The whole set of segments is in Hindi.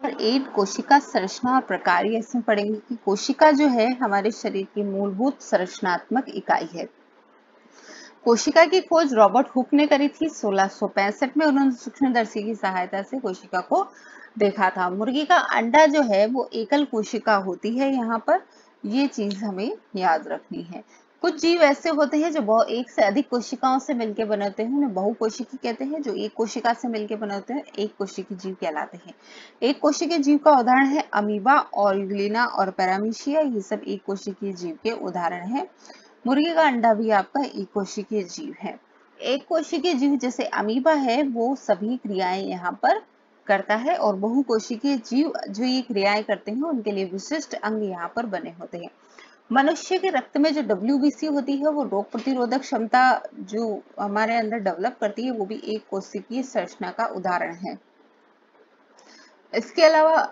8 कोशिका संरचना और प्रकार इसमें पढ़ेंगे कि कोशिका जो है हमारे शरीर की मूलभूत संरचनात्मक इकाई है। कोशिका की खोज रॉबर्ट हुक ने करी थी 1665 में। उन्होंने सूक्ष्मदर्शी की सहायता से कोशिका को देखा था। मुर्गी का अंडा जो है वो एकल कोशिका होती है। यहाँ पर ये चीज हमें याद रखनी है। कुछ जीव ऐसे होते हैं जो एक से अधिक कोशिकाओं से मिलकर बने होते हैं, उन्हें बहुकोशिकी कहते हैं। जो एक कोशिका से मिलकर बने होते हैं एक कोशिकीय जीव कहलाते हैं। एक कोशिकीय जीव का उदाहरण है अमीबा और यूग्लिना और पैरामीशिया। ये सब एक कोशिकीय जीव के उदाहरण है। मुर्गी का अंडा भी आपका एक कोशिकीय जीव है। एक कोशिकीय जीव जैसे अमीबा है वो सभी क्रियाएं यहाँ पर करता है, और बहुकोशिकीय जीव जो ये क्रियाएं करते हैं उनके लिए विशिष्ट अंग यहाँ पर बने होते हैं। मनुष्य के रक्त में जो WBC होती है वो रोग प्रतिरोधक क्षमता जो हमारे अंदर डेवलप करती है वो भी एक कोशिकीय संरचना का उदाहरण है। इसके अलावा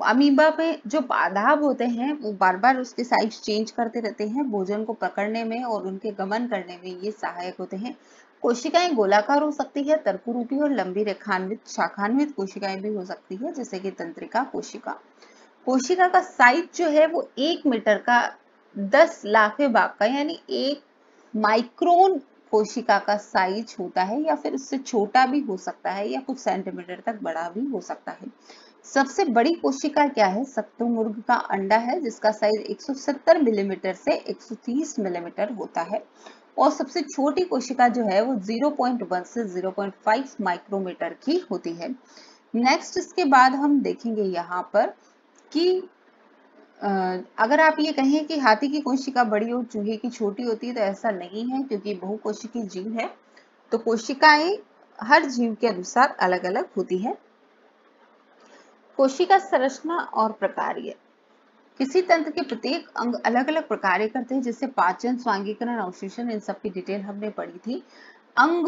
अमीबा में जो पादाब होते हैं वो बार बार उसके साइज चेंज करते रहते हैं। भोजन को पकड़ने में और उनके गमन करने में ये सहायक होते हैं। कोशिकाएं गोलाकार हो सकती है, तर्करूपी और लंबी रेखान्वित शाखान्वित कोशिकाएं भी हो सकती है, जैसे कि तंत्रिका कोशिका। कोशिका का साइज जो है वो 1 मीटर का 10 लाखवें भाग का यानी 1 माइक्रोन कोशिका का साइज होता है, या फिर उससे छोटा भी हो सकता है या कुछ सेंटीमीटर तक बड़ा भी हो सकता है। सबसे बड़ी कोशिका क्या है? शुतुरमुर्ग का अंडा है, जिसका साइज 170 मिलीमीटर से 130 मिलीमीटर होता है। और सबसे छोटी कोशिका जो है वो 0.1 से 0.5 माइक्रोमीटर की होती है। नेक्स्ट इसके बाद हम देखेंगे यहाँ पर कि अगर आप ये कहें कि हाथी की कोशिका बड़ी और चूहे की छोटी होती है तो ऐसा नहीं है, क्योंकि बहुकोशिकीय जीव है तो कोशिकाएं हर जीव के अनुसार अलग अलग होती है। कोशिका संरचना और प्रकार्य। किसी तंत्र के प्रत्येक अंग अलग अलग प्रकार्य करते हैं, जैसे पाचन, स्वांगीकरण, अवशोषण, इन सब की डिटेल हमने पढ़ी थी। अंग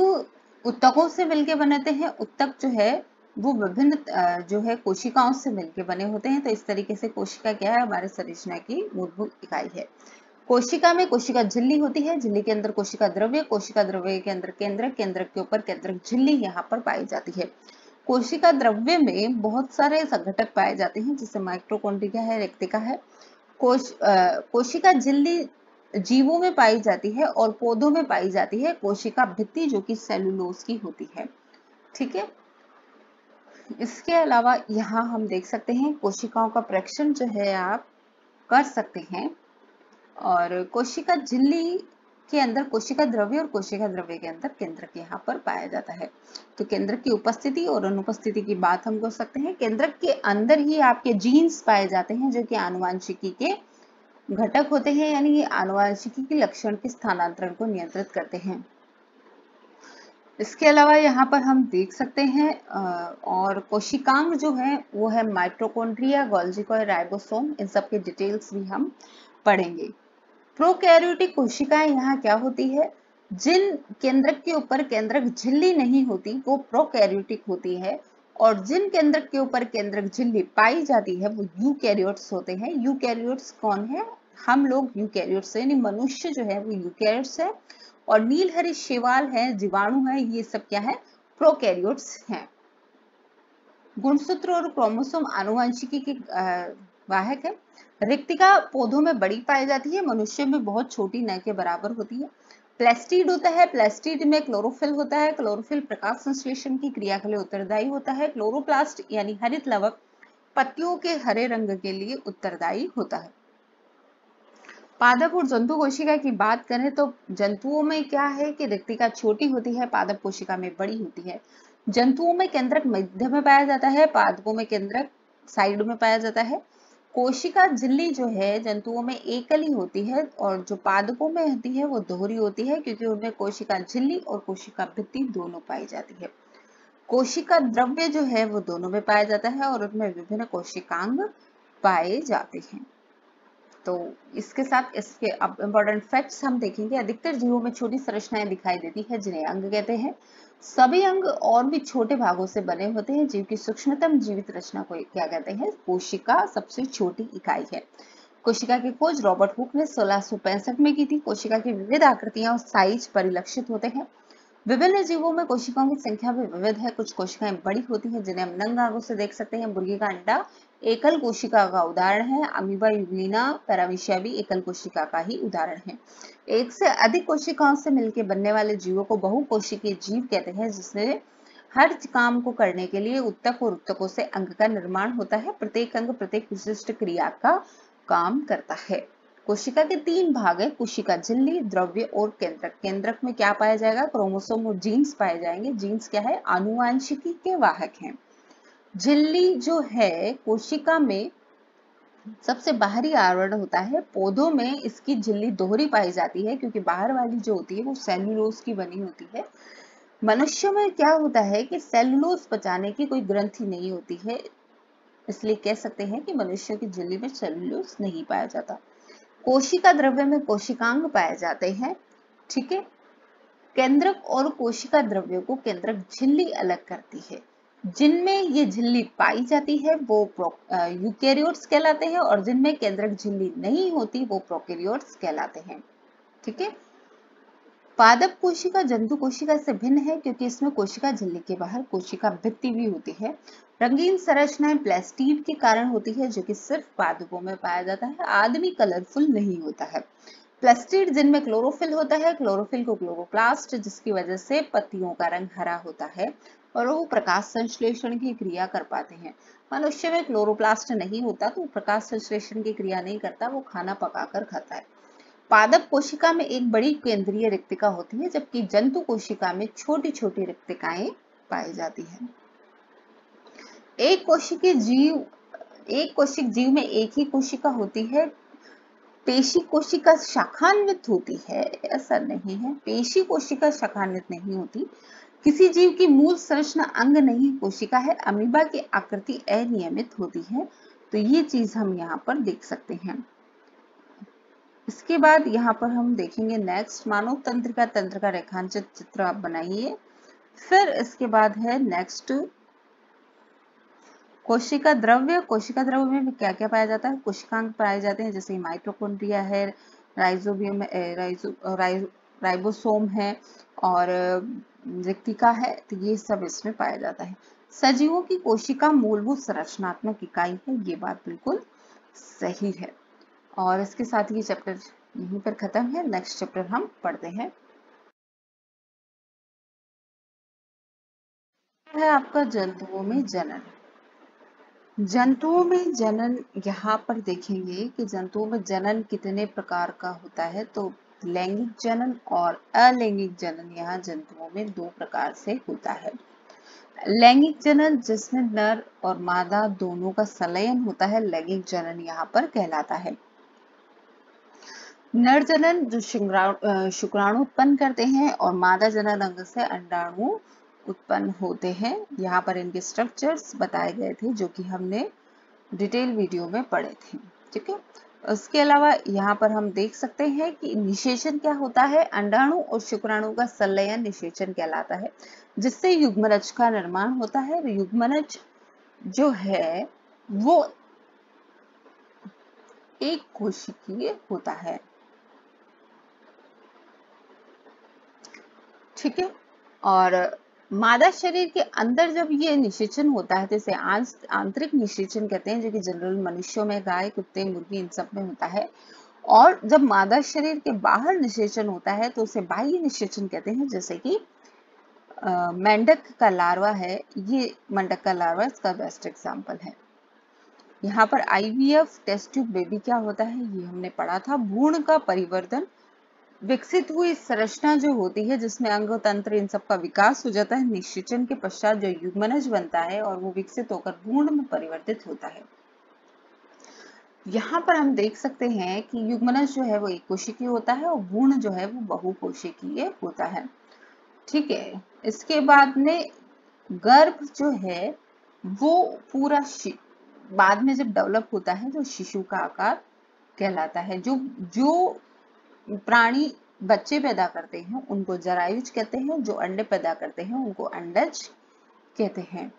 उत्तकों से मिलकर बनते हैं। उत्तक जो है वो विभिन्न जो है कोशिकाओं से मिलकर बने होते हैं। तो इस तरीके से कोशिका क्या है? हमारे संरचना की मूलभूत इकाई है। कोशिका में कोशिका झिल्ली होती है। झिल्ली के अंदर कोशिका द्रव्य, कोशिका द्रव्य के अंदर केंद्रक, केंद्रक के ऊपर केंद्रक झिल्ली यहाँ पर पाई जाती है। कोशिका द्रव्य में बहुत सारे संघटक पाए जाते हैं, जैसे माइटोकॉन्ड्रिया है, रेक्टिका है। कोशिका झिल्ली जीवों में पाई जाती है और पौधों में पाई जाती है कोशिका भित्ति, जो कि सेलुलोज की होती है। ठीक है। इसके अलावा यहाँ हम देख सकते हैं कोशिकाओं का परीक्षण जो है आप कर सकते हैं। और कोशिका झिल्ली के अंदर कोशिका द्रव्य और कोशिका द्रव्य के अंदर केंद्रक यहाँ पर पाया जाता है। तो केंद्रक की उपस्थिति और अनुपस्थिति की बात हम कर सकते हैं। केंद्रक के अंदर ही आपके जीन्स पाए जाते हैं, जो कि आनुवांशिकी के घटक होते हैं, यानी ये आनुवांशिकी के लक्षण के स्थानांतरण को नियंत्रित करते हैं। इसके अलावा यहाँ पर हम देख सकते हैं और कोशिकांग जो है वो है माइटोकॉन्ड्रिया, गोल्गी कॉइल, राइबोसोम, इन सब के डिटेल्स भी हम पढ़ेंगे। प्रोकैरियोटिक कोशिकाएं यहाँ क्या होती है? जिन केंद्रक के ऊपर केंद्रक झिल्ली नहीं होती वो प्रोकैरियोटिक होती है, और जिन केंद्रक के ऊपर केंद्रक झिल्ली पाई जाती है वो यूकैरियोट्स होते हैं। यूकैरियोट्स कौन है? हम लोग यूकैरियोट्स यानी मनुष्य जो है वो यूकैरियोट्स है, और नीलहरी शैवाल है, जीवाणु है, ये सब क्या है? प्रोकैरियोट्स हैं। गुणसूत्र और क्रोमोसोम आनुवंशिकी के वाहक है। रिक्तिका पौधों में बड़ी पाई जाती है, मनुष्य में बहुत छोटी, न के बराबर होती है। प्लास्टिड होता है। प्लास्टिड में क्लोरोफिल होता है। क्लोरोफिल प्रकाश संश्लेषण की क्रिया के लिए उत्तरदायी होता है। क्लोरोप्लास्ट यानी हरित लवक पत्तियों के हरे रंग के लिए उत्तरदायी होता है। पादप और जंतु कोशिका की बात करें तो जंतुओं में क्या है कि रिक्तिका छोटी होती है, पादप कोशिका में बड़ी होती है। जंतुओं में केंद्रक मध्य में पाया जाता है, पादपों में केंद्रक साइड में पाया जाता है। कोशिका झिल्ली जो है जंतुओं में एकल ही होती है, और जो पादपों में होती है वो दोहरी होती है, क्योंकि उनमें कोशिका झिल्ली और कोशिका भित्ति दोनों पाई जाती है। कोशिका द्रव्य जो है वो दोनों में पाया जाता है, और उनमें विभिन्न कोशिकांग पाए जाते हैं। तो इसके साथ इसके अब इम्पोर्टेंट फैक्ट्स हम देखेंगे। अधिकतर जीवों में छोटी संरचनाएं दिखाई देती है, जिन्हें अंग कहते हैं। सभी अंग और भी छोटे भागों से बने होते हैं। जीव की सूक्ष्मतम जीवित रचना को क्या कहते हैं? कोशिका सबसे छोटी इकाई है। कोशिका की खोज रॉबर्ट हुक ने 1665 में की थी। कोशिका की विविध आकृतियां और साइज परिलक्षित होते हैं। विभिन्न जीवों में कोशिकाओं की संख्या भी विविध है। कुछ कोशिकाएं बड़ी होती हैं जिन्हें हम नंग आंखों से देख सकते हैं। मुर्गी का अंडा एकल कोशिका का उदाहरण है। अमीबा यूग्लिना पैरामीशिया भी एकल कोशिका का ही उदाहरण है। एक से अधिक कोशिकाओं से मिलकर बनने वाले जीवों को बहुकोशिकीय जीव कहते हैं, जिसमें हर काम को करने के लिए उत्तक और उत्तकों से अंग का निर्माण होता है। प्रत्येक अंग प्रत्येक विशिष्ट क्रिया का काम करता है। कोशिका के 3 भाग है, कोशिका झिल्ली, द्रव्य और केंद्रक। केंद्रक में क्या पाया जाएगा? क्रोमोसोम और जीन्स पाए जाएंगे। जीन्स क्या है? आनुवांशिकी के वाहक हैं। झिल्ली जो है कोशिका में सबसे बाहरी आवरण होता है। पौधों में इसकी झिल्ली दोहरी पाई जाती है, क्योंकि बाहर वाली जो होती है वो सेल्यूलोज की बनी होती है। मनुष्य में क्या होता है कि सेल्यूलोज पचाने की कोई ग्रंथि नहीं होती है, इसलिए कह सकते हैं कि मनुष्य की झिल्ली में सेल्यूलोज नहीं पाया जाता। कोशिका द्रव्य में कोशिकांग पाए जाते हैं। ठीक है, केंद्रक और कोशिका द्रव्य को केंद्रक झिल्ली अलग करती है। जिनमें ये झिल्ली पाई जाती है वो यूकेरियोट्स कहलाते हैं, और जिनमें केंद्रक झिल्ली नहीं होती वो प्रोकैरियोट्स कहलाते हैं। ठीक है, पादप कोशिका जंतु कोशिका से भिन्न है, क्योंकि इसमें कोशिका झिल्ली के बाहर कोशिका भित्ति भी होती है। रंगीन संरचनाएं प्लास्टिड के कारण होती है, जो कि सिर्फ पादपों में पाया जाता है। आदमी कलरफुल नहीं होता है। प्लास्टिड जिनमें क्लोरोफिल होता है, क्लोरोफिल को क्लोरोप्लास्ट, जिसकी वजह से पत्तियों का रंग हरा होता है और वो प्रकाश संश्लेषण की क्रिया कर पाते हैं। मनुष्य में क्लोरोप्लास्ट नहीं होता, तो प्रकाश संश्लेषण की क्रिया नहीं करता, वो खाना पकाकर खाता है। पादप कोशिका में एक बड़ी केंद्रीय रिक्तिका होती है, जबकि जंतु कोशिका में छोटी छोटी रिक्तिकाएं पाई जाती हैं। एक कोशिक जीव में एक ही कोशिका होती है। पेशी कोशिका शाखान्वित होती है, ऐसा नहीं है। पेशी कोशिका शाखान्वित नहीं होती। किसी जीव की मूल संरचना अंग नहीं कोशिका है। अमीबा की आकृति अनियमित होती है, तो ये चीज हम यहाँ पर देख सकते हैं। इसके बाद यहाँ पर हम देखेंगे नेक्स्ट मानव तंत्रिका तंत्र का रेखांकित चित्र आप बनाइए। फिर इसके बाद है नेक्स्ट कोशिका द्रव्य। कोशिका द्रव्य में क्या क्या पाया जाता है? कोशिकांग पाए जाते हैं, जैसे माइटोकॉन्ड्रिया है, राइबोसोम है और रिक्तिका है, तो ये सब इसमें पाया जाता है। सजीवों की कोशिका मूलभूत संरचनात्मक इकाई है, ये बात बिल्कुल सही है। और इसके साथ ये चैप्टर यहीं पर खत्म है। नेक्स्ट चैप्टर हम पढ़ते हैं, है आपका जंतुओं में जनन। जंतुओं में जनन यहाँ पर देखेंगे कि जंतुओं में जनन कितने प्रकार का होता है। तो लैंगिक जनन और अलैंगिक जनन यहाँ जंतुओं में 2 प्रकार से होता है। लैंगिक जनन जिसमें नर और मादा दोनों का संलयन होता है, लैंगिक जनन यहाँ पर कहलाता है। नर जनन जो शुक्राणु उत्पन्न करते हैं और मादा जनन अंग से अंडाणु उत्पन्न होते हैं। यहाँ पर इनके स्ट्रक्चर्स बताए गए थे, जो कि हमने डिटेल वीडियो में पढ़े थे। ठीक है, उसके अलावा यहाँ पर हम देख सकते हैं कि निषेचन क्या होता है। अंडाणु और शुक्राणु का संलयन निषेचन कहलाता है, जिससे युग्मनज का निर्माण होता है। युग्मनज जो है वो एक कोशिकीय होता है। ठीक है, और मादा शरीर के अंदर जब ये निषेचन होता है, जैसे आंतरिक निषेचन कहते हैं, जो कि जनरल मनुष्यों में गाय, कुत्ते, मुर्गी इन सब में होता है। और जब मादा शरीर के बाहर निषेचन होता है तो उसे बाह्य निषेचन कहते हैं, जैसे कि मेंढक का लार्वा है, ये मेंढक का लार्वा इसका बेस्ट एग्जाम्पल है। यहाँ पर IVF टेस्ट ट्यूब बेबी क्या होता है ये हमने पढ़ा था। भ्रूण का परिवर्तन, विकसित हुई संरचना जो होती है जिसमें अंग तंत्र इन सब का विकास हो जाता है। निषेचन के पश्चात जो युग्मनज बनता है और वो विकसित होकर भ्रूण में परिवर्तित होता है। यहाँ पर हम देख सकते हैं कि युग्मनज जो है वो एक कोशिकीय होता है और भ्रूण जो है वो बहुकोशिकीय होता है। ठीक है, इसके बाद में गर्भ जो है वो पूरा बाद में जब डेवलप होता है तो शिशु का आकार कहलाता है। जो प्राणी बच्चे पैदा करते हैं उनको जरायुज कहते हैं, जो अंडे पैदा करते हैं उनको अंडज कहते हैं।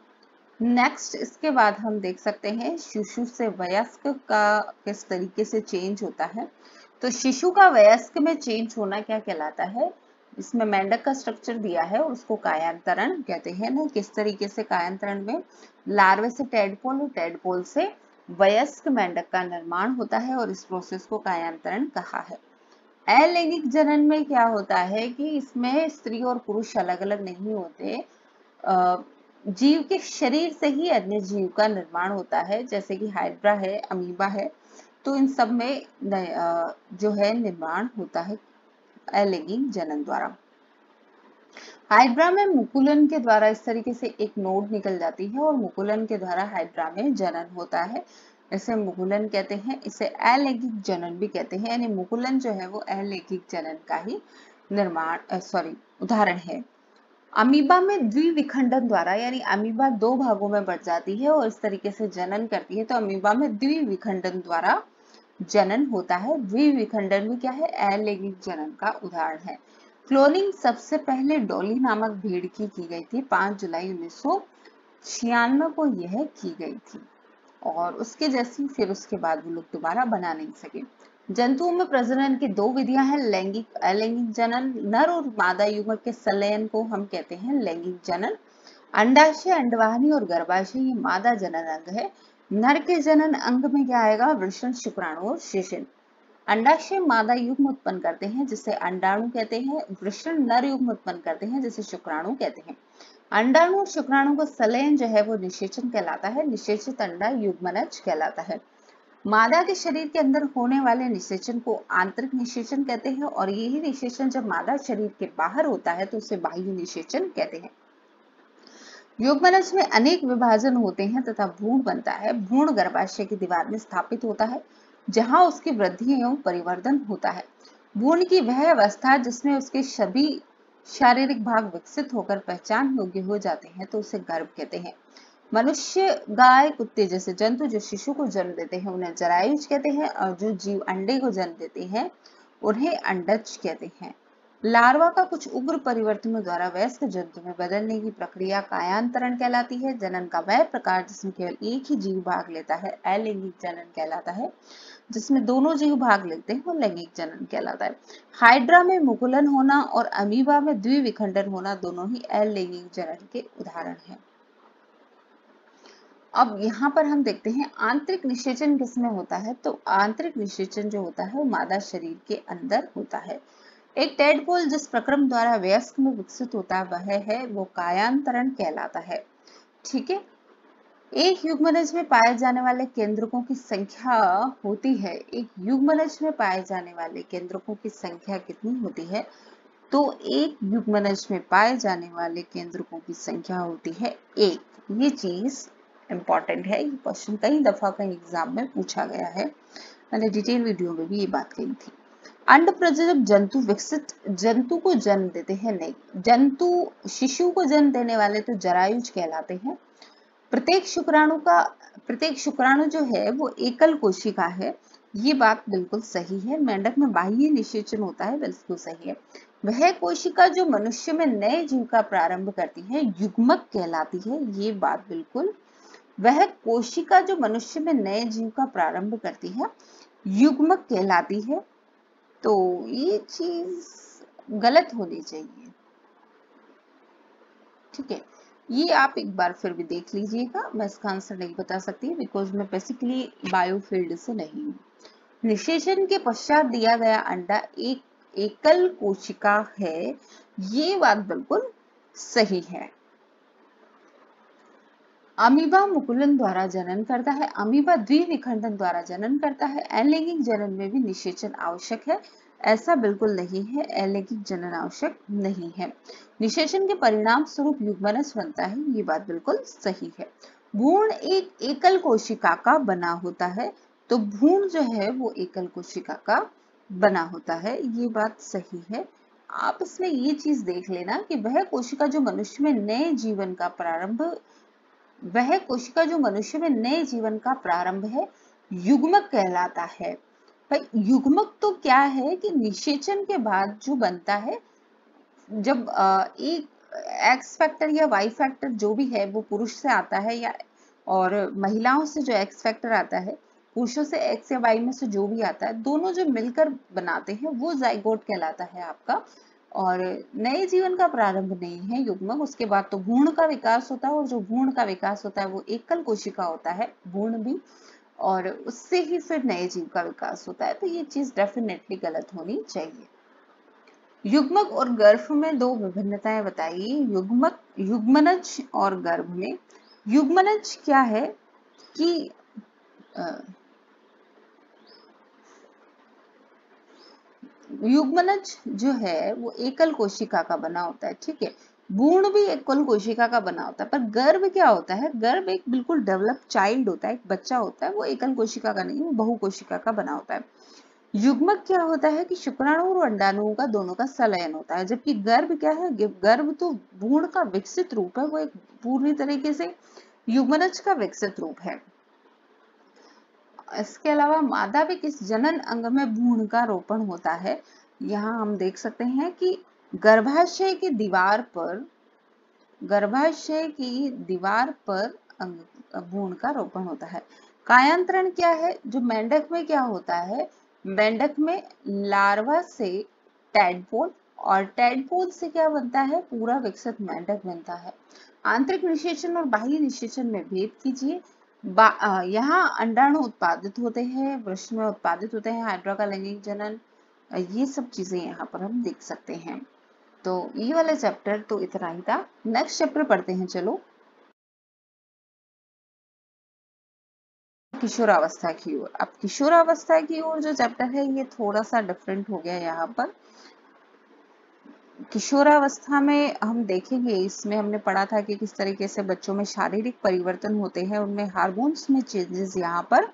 नेक्स्ट इसके बाद हम देख सकते हैं शिशु से वयस्क का किस तरीके से चेंज होता है। तो शिशु का वयस्क में चेंज होना क्या कहलाता है? इसमें मेंढक का स्ट्रक्चर दिया है और उसको कायांतरण कहते हैं ना। किस तरीके से कायांतरण में लार्वे से टेडपोल और टेडपोल से वयस्क मेंढक का निर्माण होता है और इस प्रोसेस को कायांतरण कहा है। अलैंगिक जनन में क्या होता है कि इसमें स्त्री और पुरुष अलग अलग नहीं होते, जीव के शरीर से ही अन्य जीव का निर्माण होता है, जैसे कि हाइड्रा है, अमीबा है, तो इन सब में जो है निर्माण होता है अलैंगिक जनन द्वारा। हाइड्रा में मुकुलन के द्वारा इस तरीके से एक नोड निकल जाती है और मुकुलन के द्वारा हाइड्रा में जनन होता है, इसे मुकुलन कहते हैं। इसे अलैंगिक जनन भी कहते हैं, यानी मुकुलन जो है वो अलैंगिक जनन का ही उदाहरण है। अमीबा में द्विविखंडन द्वारा, यानी अमीबा दो भागों में बढ़ जाती है और इस तरीके से जनन करती है, तो अमीबा में द्विविखंडन द्वारा जनन होता है। द्विविखंडन भी क्या है? अलैंगिक जनन का उदाहरण है। क्लोनिंग सबसे पहले डॉली नामक भेड़ की गई थी, 5 जुलाई 1996 को यह की गई थी और उसके जैसी फिर उसके बाद वो लोग दोबारा बना नहीं सके। जंतुओं में प्रजनन की दो विधियां हैं, लैंगिक अलैंगिक जनन। नर और मादा युग्मक के संलयन को हम कहते हैं लैंगिक जनन। अंडाशय, अंडवाहिनी और गर्भाशय ये मादा जनन अंग है। नर के जनन अंग में क्या आएगा? वृषण, शुक्राणु और शिशिन। अंडाशय मादा युग्म उत्पन्न करते हैं जिसे अंडाणु कहते हैं। वृषण नर युग्म उत्पन्न करते हैं जिसे शुक्राणु कहते हैं। अंडाणु और शुक्राणु का संलयन जो है वो निषेचन कहलाता है। निषेचित अंडा युग्मनज कहलाता है। मादा के शरीर के अंदर होने वाले निषेचन को आंतरिक निषेचन कहते हैं और यही निषेचन जब मादा शरीर के बाहर होता है तो उसे बाह्य निषेचन कहते हैं। युग्मनज में अनेक विभाजन होते हैं तथा भ्रूण बनता है। भ्रूण गर्भाशय की दीवार में स्थापित होता है जहां उसकी वृद्धि एवं परिवर्धन होता है। भ्रूण की वह अवस्था जिसमें उसके सभी शारीरिक भाग विकसित होकर पहचान योग्य हो जाते हैं तो उसे गर्भ कहते हैं। मनुष्य, गाय, कुत्ते जैसे जंतु जो शिशु को जन्म देते हैं उन्हें जरायुज कहते हैं और जो जीव अंडे को जन्म देते हैं उन्हें अंडज कहते हैं। लार्वा का कुछ उग्र परिवर्तनों द्वारा वयस्क जंतु में बदलने की प्रक्रिया कायांतरण कहलाती है। जनन का वह प्रकार जिसमें केवल एक ही जीव भाग लेता है अलैंगिक जनन कहलाता है। जिसमें दोनों जीव भाग लेते हैं वो लैंगिक जनन कहलाता है। हाइड्रा में मुकुलन होना और अमीबा में द्विविखंडन होना दोनों ही अलैंगिक जनन के उदाहरण हैं। अब यहाँ पर हम देखते हैं आंतरिक निषेचन किसमें होता है। तो आंतरिक निषेचन जो होता है वो मादा शरीर के अंदर होता है। एक टेडपोल जिस प्रक्रम द्वारा वयस्क में विकसित होता है वह है वो कायांतरण कहलाता है। ठीक है। एक युग्मनज में पाए जाने वाले केंद्रकों की संख्या होती है। एक युग्मनज में पाए जाने वाले केंद्रकों की संख्या कितनी होती है? तो एक युग्मनज में पाए जाने वाले केंद्रकों की संख्या होती है 1। ये चीज इंपॉर्टेंट है, ये क्वेश्चन कई दफा कई एग्जाम में पूछा गया है, मैंने डिटेल वीडियो में भी ये बात कही थी। अंड प्रजनक जंतु विकसित जंतु को जन्म देते हैं नहीं, जंतु शिशु को जन्म देने वाले तो जरायुज कहलाते हैं। प्रत्येक शुक्राणु जो है वो एकल कोशिका है, ये बात बिल्कुल सही है। मेंढक में बाह्य निषेचन होता है, बिल्कुल सही है। वह कोशिका जो मनुष्य में नए जीव का प्रारंभ करती है युग्मक कहलाती है, ये बात बिल्कुल। वह कोशिका जो मनुष्य में नए जीव का प्रारंभ करती है युग्मक कहलाती है, तो ये चीज गलत होनी चाहिए। ठीक है, ये आप एक बार फिर भी देख लीजिएगा, मैं इसका आंसर नहीं बता सकती बिकॉज मैं बेसिकली बायोफील्ड से नहीं हूँ। निषेचन के पश्चात दिया गया अंडा एक एकल कोशिका है, ये बात बिल्कुल सही है। अमीबा मुकुलन द्वारा जनन करता है, अमीबा द्विविखंडन द्वारा जनन करता है। अलैंगिक जनन में भी निषेचन आवश्यक है, ऐसा बिल्कुल नहीं है, अलैंगिक जनन आवश्यक नहीं है। निषेचन के परिणाम स्वरूप युग्मनज बनता है, ये बात बिल्कुल सही है। भ्रूण एक एकल कोशिका का बना होता है, तो भ्रूण जो है वो एकल कोशिका का बना होता है, ये बात सही है। आप इसमें ये चीज देख लेना कि वह कोशिका जो मनुष्य में नए जीवन का प्रारंभ है युग्मक कहलाता है। भाई युग्मक तो क्या है कि निषेचन के बाद जो बनता है, जब एक एक्स फैक्टर या वाई फैक्टर जो भी है वो पुरुष से आता है या और महिलाओं से जो एक्स फैक्टर आता है, पुरुषों से एक्स या वाई में से जो भी आता है, दोनों जो मिलकर बनाते हैं वो जाइगोट कहलाता है आपका। और नए जीवन का प्रारंभ नहीं है युग्मक। उसके बाद तो भ्रूण का विकास होता है और जो भ्रूण का विकास होता है वो एकल कोशिका होता है, भ्रूण भी, और उससे ही फिर नए जीव का विकास होता है। तो ये चीज डेफिनेटली गलत होनी चाहिए। युग्मक और गर्भ में दो विभिन्नताएं बताइए। युग्मक, युग्मनज और गर्भ में। युग्मनज क्या है कि युग्मनज जो है वो एकल कोशिका का बना होता है, ठीक है। भ्रूण भी एकल कोशिका का बना होता है, पर गर्भ क्या होता है, गर्भ एक बिल्कुल डेवलप चाइल्ड होता है, एक बच्चा होता है, वो एकल कोशिका का नहीं, वो बहु कोशिका का बना होता है। युग्मक क्या होता है कि शुक्राणु और अंडाणुओं का दोनों का संलयन होता है, जबकि गर्भ क्या है, गर्भ तो भ्रूण का विकसित रूप है, वो एक पूरी तरीके से युग्मनज का विकसित रूप है। इसके अलावा मादा भी किस जनन अंग में भ्रूण का रोपण होता है। यहाँ हम देख सकते हैं कि गर्भाशय की दीवार पर, गर्भाशय की दीवार पर भ्रूण का रोपण होता है। कायांतरण क्या है, जो मेंढक में क्या होता है, मेंढक में लार्वा से टैडपोल और टैडपोल से क्या बनता है, पूरा विकसित मेंढक बनता है। आंतरिक निषेचन और बाह्य निषेचन में भेद कीजिए। यहाँ अंडाणु उत्पादित होते हैं, वृषण में उत्पादित होते हैं, हाइड्रा का लैंगिक जनन, ये सब चीजें यहाँ पर हम देख सकते हैं। तो ये वाला चैप्टर तो इतना ही था। नेक्स्ट चैप्टर पढ़ते हैं, चलो। किशोरावस्था की ओर। अब किशोरावस्था की ओर जो चैप्टर है ये थोड़ा सा डिफरेंट हो गया यहाँ पर। किशोरावस्था में हम देखेंगे, इसमें हमने पढ़ा था कि किस तरीके से बच्चों में शारीरिक परिवर्तन होते हैं, उनमें हार्मोन्स में चेंजेस यहाँ पर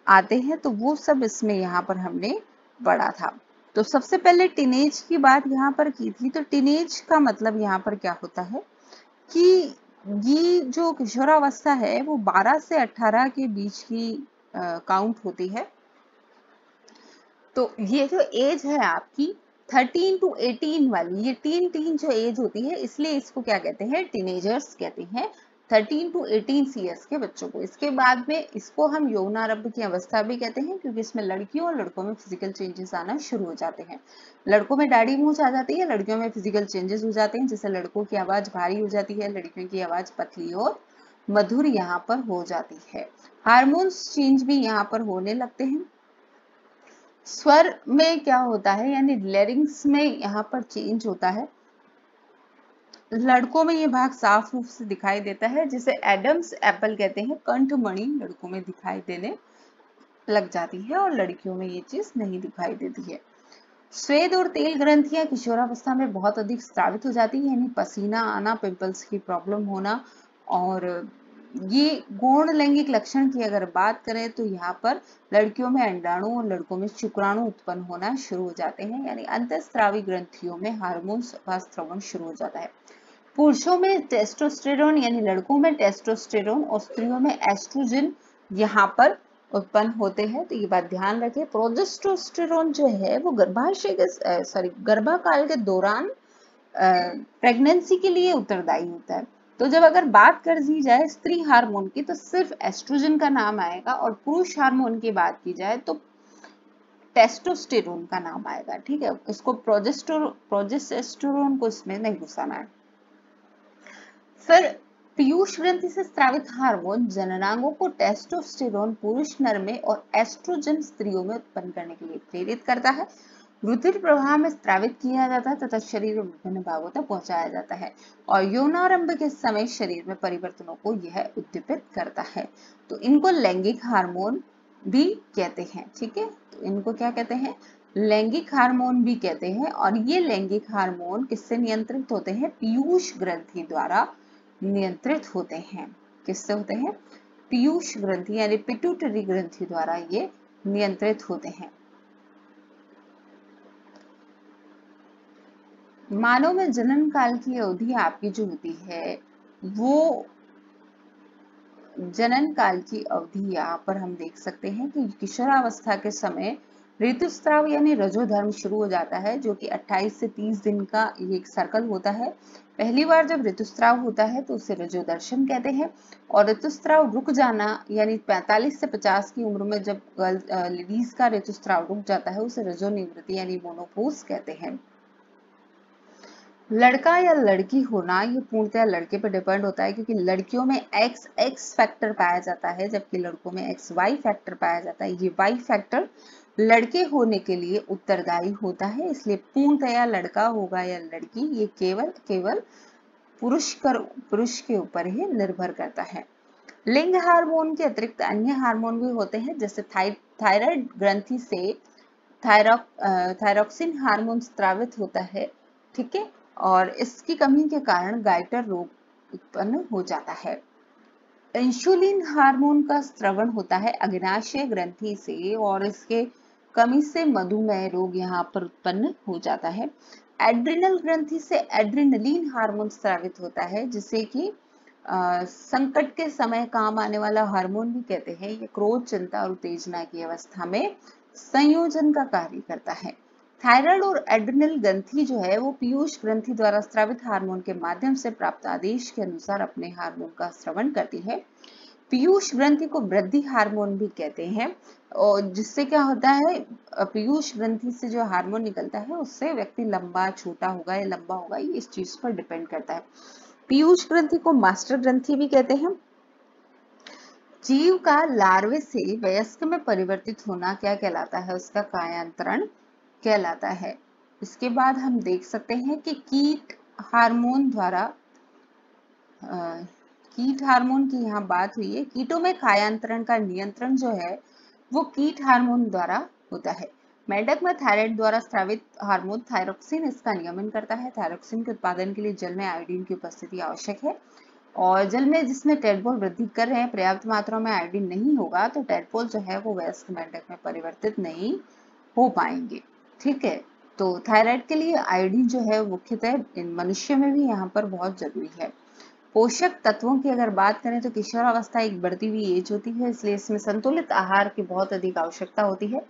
आते हैं, तो वो सब इसमें यहाँ पर हमने पढ़ा था। तो सबसे पहले टीनेज की बात यहाँ पर की थी। तो टीनेज का मतलब यहाँ पर क्या होता है कि ये जो किशोरावस्था है वो 12 से 18 के बीच की काउंट होती है। तो ये जो एज है आपकी 13 टू 18 वाली, ये टीन जो एज होती है, इसलिए इसको क्या कहते हैं, टीनेजर्स कहते हैं, 13 टू 18 ईयर्स के बच्चों को। इसके बाद में इसको हम यौनारंभ की अवस्था भी कहते हैं, क्योंकि इसमें लड़कियों और लड़कों में फिजिकल चेंजेस आना शुरू हो जाते हैं। लड़कों में दाढ़ी मूंछ आ जाती है, लड़कियों में फिजिकल चेंजेस हो जाते हैं, जैसे लड़कों की आवाज भारी हो जाती है, लड़कियों की आवाज पतली और मधुर यहाँ पर हो जाती है। हार्मोन्स चेंज भी यहाँ पर होने लगते हैं। स्वर में क्या होता है, यानी लैरिंग्स में यहाँ पर चेंज होता है। लड़कों में ये भाग साफ रूप से दिखाई देता है, जिसे एडम्स एप्पल कहते हैं। कंठमणि लड़कों में दिखाई देने लग जाती है और लड़कियों में ये चीज नहीं दिखाई देती है। स्वेद और तेल ग्रंथियां किशोरावस्था में बहुत अधिक स्रावित हो जाती है, यानी पसीना आना, पिंपल्स की प्रॉब्लम होना। और ये गौण लैंगिक लक्षण की अगर बात करें तो यहाँ पर लड़कियों में अंडाणु और लड़कों में शुक्राणु उत्पन्न होना शुरू हो जाते हैं, यानी अंतःस्रावी ग्रंथियों में हार्मोन्स का स्रवण शुरू हो जाता है। पुरुषों में टेस्टोस्टेरोन, यानी लड़कों में टेस्टोस्टेरोन और स्त्रियों में एस्ट्रोजन यहाँ पर उत्पन्न होते हैं। तो ये बात ध्यान रखें। प्रोजेस्टेरोन जो है वो गर्भाशय के गर्भकाल के दौरान प्रेगनेंसी के लिए उत्तरदायी होता है। तो जब अगर बात कर दी जाए स्त्री हार्मोन की, तो सिर्फ एस्ट्रोजन का नाम आएगा, और पुरुष हार्मोन की बात की जाए तो टेस्टोस्टेरोन का नाम आएगा, ठीक है। इसको प्रोजेस्टेरोन को इसमें नहीं घुसाना है। फिर पीयूष ग्रंथि से स्रावित हार्मोन जननांगों को टेस्टोस्टेरोन पुरुष नर में और एस्ट्रोजन स्त्रियों में उत्पन्न करने के लिए प्रेरित करता है। रुधिर प्रवाह में स्रावित किया जाता है तथा शरीर में विभिन्न भागों तक पहुंचाया जाता है, और यौनारंभ के समय शरीर में परिवर्तनों को यह उद्दीपित करता है। तो इनको लैंगिक हार्मोन भी कहते हैं, ठीक है। तो इनको क्या कहते हैं, लैंगिक हार्मोन भी कहते हैं। और ये लैंगिक हार्मोन किससे नियंत्रित होते हैं, पीयूष ग्रंथि द्वारा नियंत्रित होते हैं। किससे होते हैं, पीयूष ग्रंथि यानी पिट्यूटरी ग्रंथि द्वारा ये नियंत्रित होते हैं। मानव में जनन काल की अवधि आपकी जो होती है, वो जनन काल की अवधि यहाँ पर हम देख सकते हैं कि किशोरावस्था के समय ऋतुस्राव यानी रजोधर्म शुरू हो जाता है, जो कि 28 से 30 दिन का ये एक सर्कल होता है। पहली बार जब ऋतुस्राव होता है तो उसे रजोदर्शन कहते हैं, और ऋतुस्राव रुक जाना यानी 45 से 50 की उम्र में जब लेडीज का ऋतुस्राव रुक जाता है उसे रजोनिवृत्ति यानी मोनोपोज कहते हैं। लड़का या लड़की होना ये पूर्णतः लड़के पर डिपेंड होता है, क्योंकि लड़कियों में एक्स फैक्टर पाया जाता है जबकि लड़कों में एक्स वाई फैक्टर पाया जाता है। ये वाई फैक्टर लड़के होने के लिए उत्तरदायी होता है, इसलिए पूर्णतया लड़का होगा या लड़की ये केवल पुरुष के ऊपर ही निर्भर करता है। लिंग हार्मोन के अतिरिक्त अन्य हार्मोन भी होते हैं, जैसे थायराइड ग्रंथि से थायरॉक्सिन हार्मोन स्रावित होता है, ठीक है, और इसकी कमी के कारण गाइटर रोग उत्पन्न हो जाता है। इंसुलिन हार्मोन का स्रवण होता है अग्नाशय ग्रंथि से और इसके कमी से मधुमेह रोग यहाँ पर उत्पन्न हो जाता है। एड्रिनल ग्रंथि से एड्रिनलिन हार्मोन स्रावित होता है, जिसे कि संकट के समय काम आने वाला हार्मोन भी कहते हैं। ये क्रोध, चिंता और उत्तेजना की अवस्था में संयोजन का कार्य करता है। थायराइड और एड्रिनल ग्रंथि जो है वो पीयूष ग्रंथि द्वारा स्रावित हार्मोन के माध्यम से प्राप्त आदेश के अनुसार अपने हार्मोन का स्रवण करती है। पीयूष ग्रंथि को वृद्धि हार्मोन भी कहते हैं, और जिससे क्या होता है, पीयूष ग्रंथि से जो हार्मोन निकलता है उससे व्यक्ति लंबा छोटा होगा या लंबा होगा, ये इस चीज पर डिपेंड करता है। पीयूष ग्रंथि को मास्टर ग्रंथि भी कहते हैं। जीव का लार्वे से वयस्क में परिवर्तित होना क्या कहलाता है, उसका कायांतरण कहलाता है। इसके बाद हम देख सकते हैं कि कीट हार्मोन की यहाँ बात हुई है। कीटों में कायांतरण का नियंत्रण जो है वो कीट हार्मोन द्वारा होता है। मेंढक में थायराइड द्वारा स्रावित हार्मोन थायरोक्सिन इसका नियमन करता है। थायरोक्सिन के उत्पादन के लिए जल में आयोडीन की उपस्थिति आवश्यक है, और जल में जिसमें टेडपोल वृद्धि कर रहे हैं पर्याप्त मात्रा में आयोडीन नहीं होगा तो टेडपोल जो है वो वयस्क मेंढक में परिवर्तित नहीं हो पाएंगे, ठीक है। तो थायराइड के लिए आयोडीन जो है मुख्यतः इन मनुष्य में भी यहाँ पर बहुत जरूरी है। पोषक तत्वों की अगर बात करें तो किशोरावस्था एक बढ़ती हुई एज होती है, इसलिए इसमें संतुलित आहार की बहुत अधिक आवश्यकता होती है।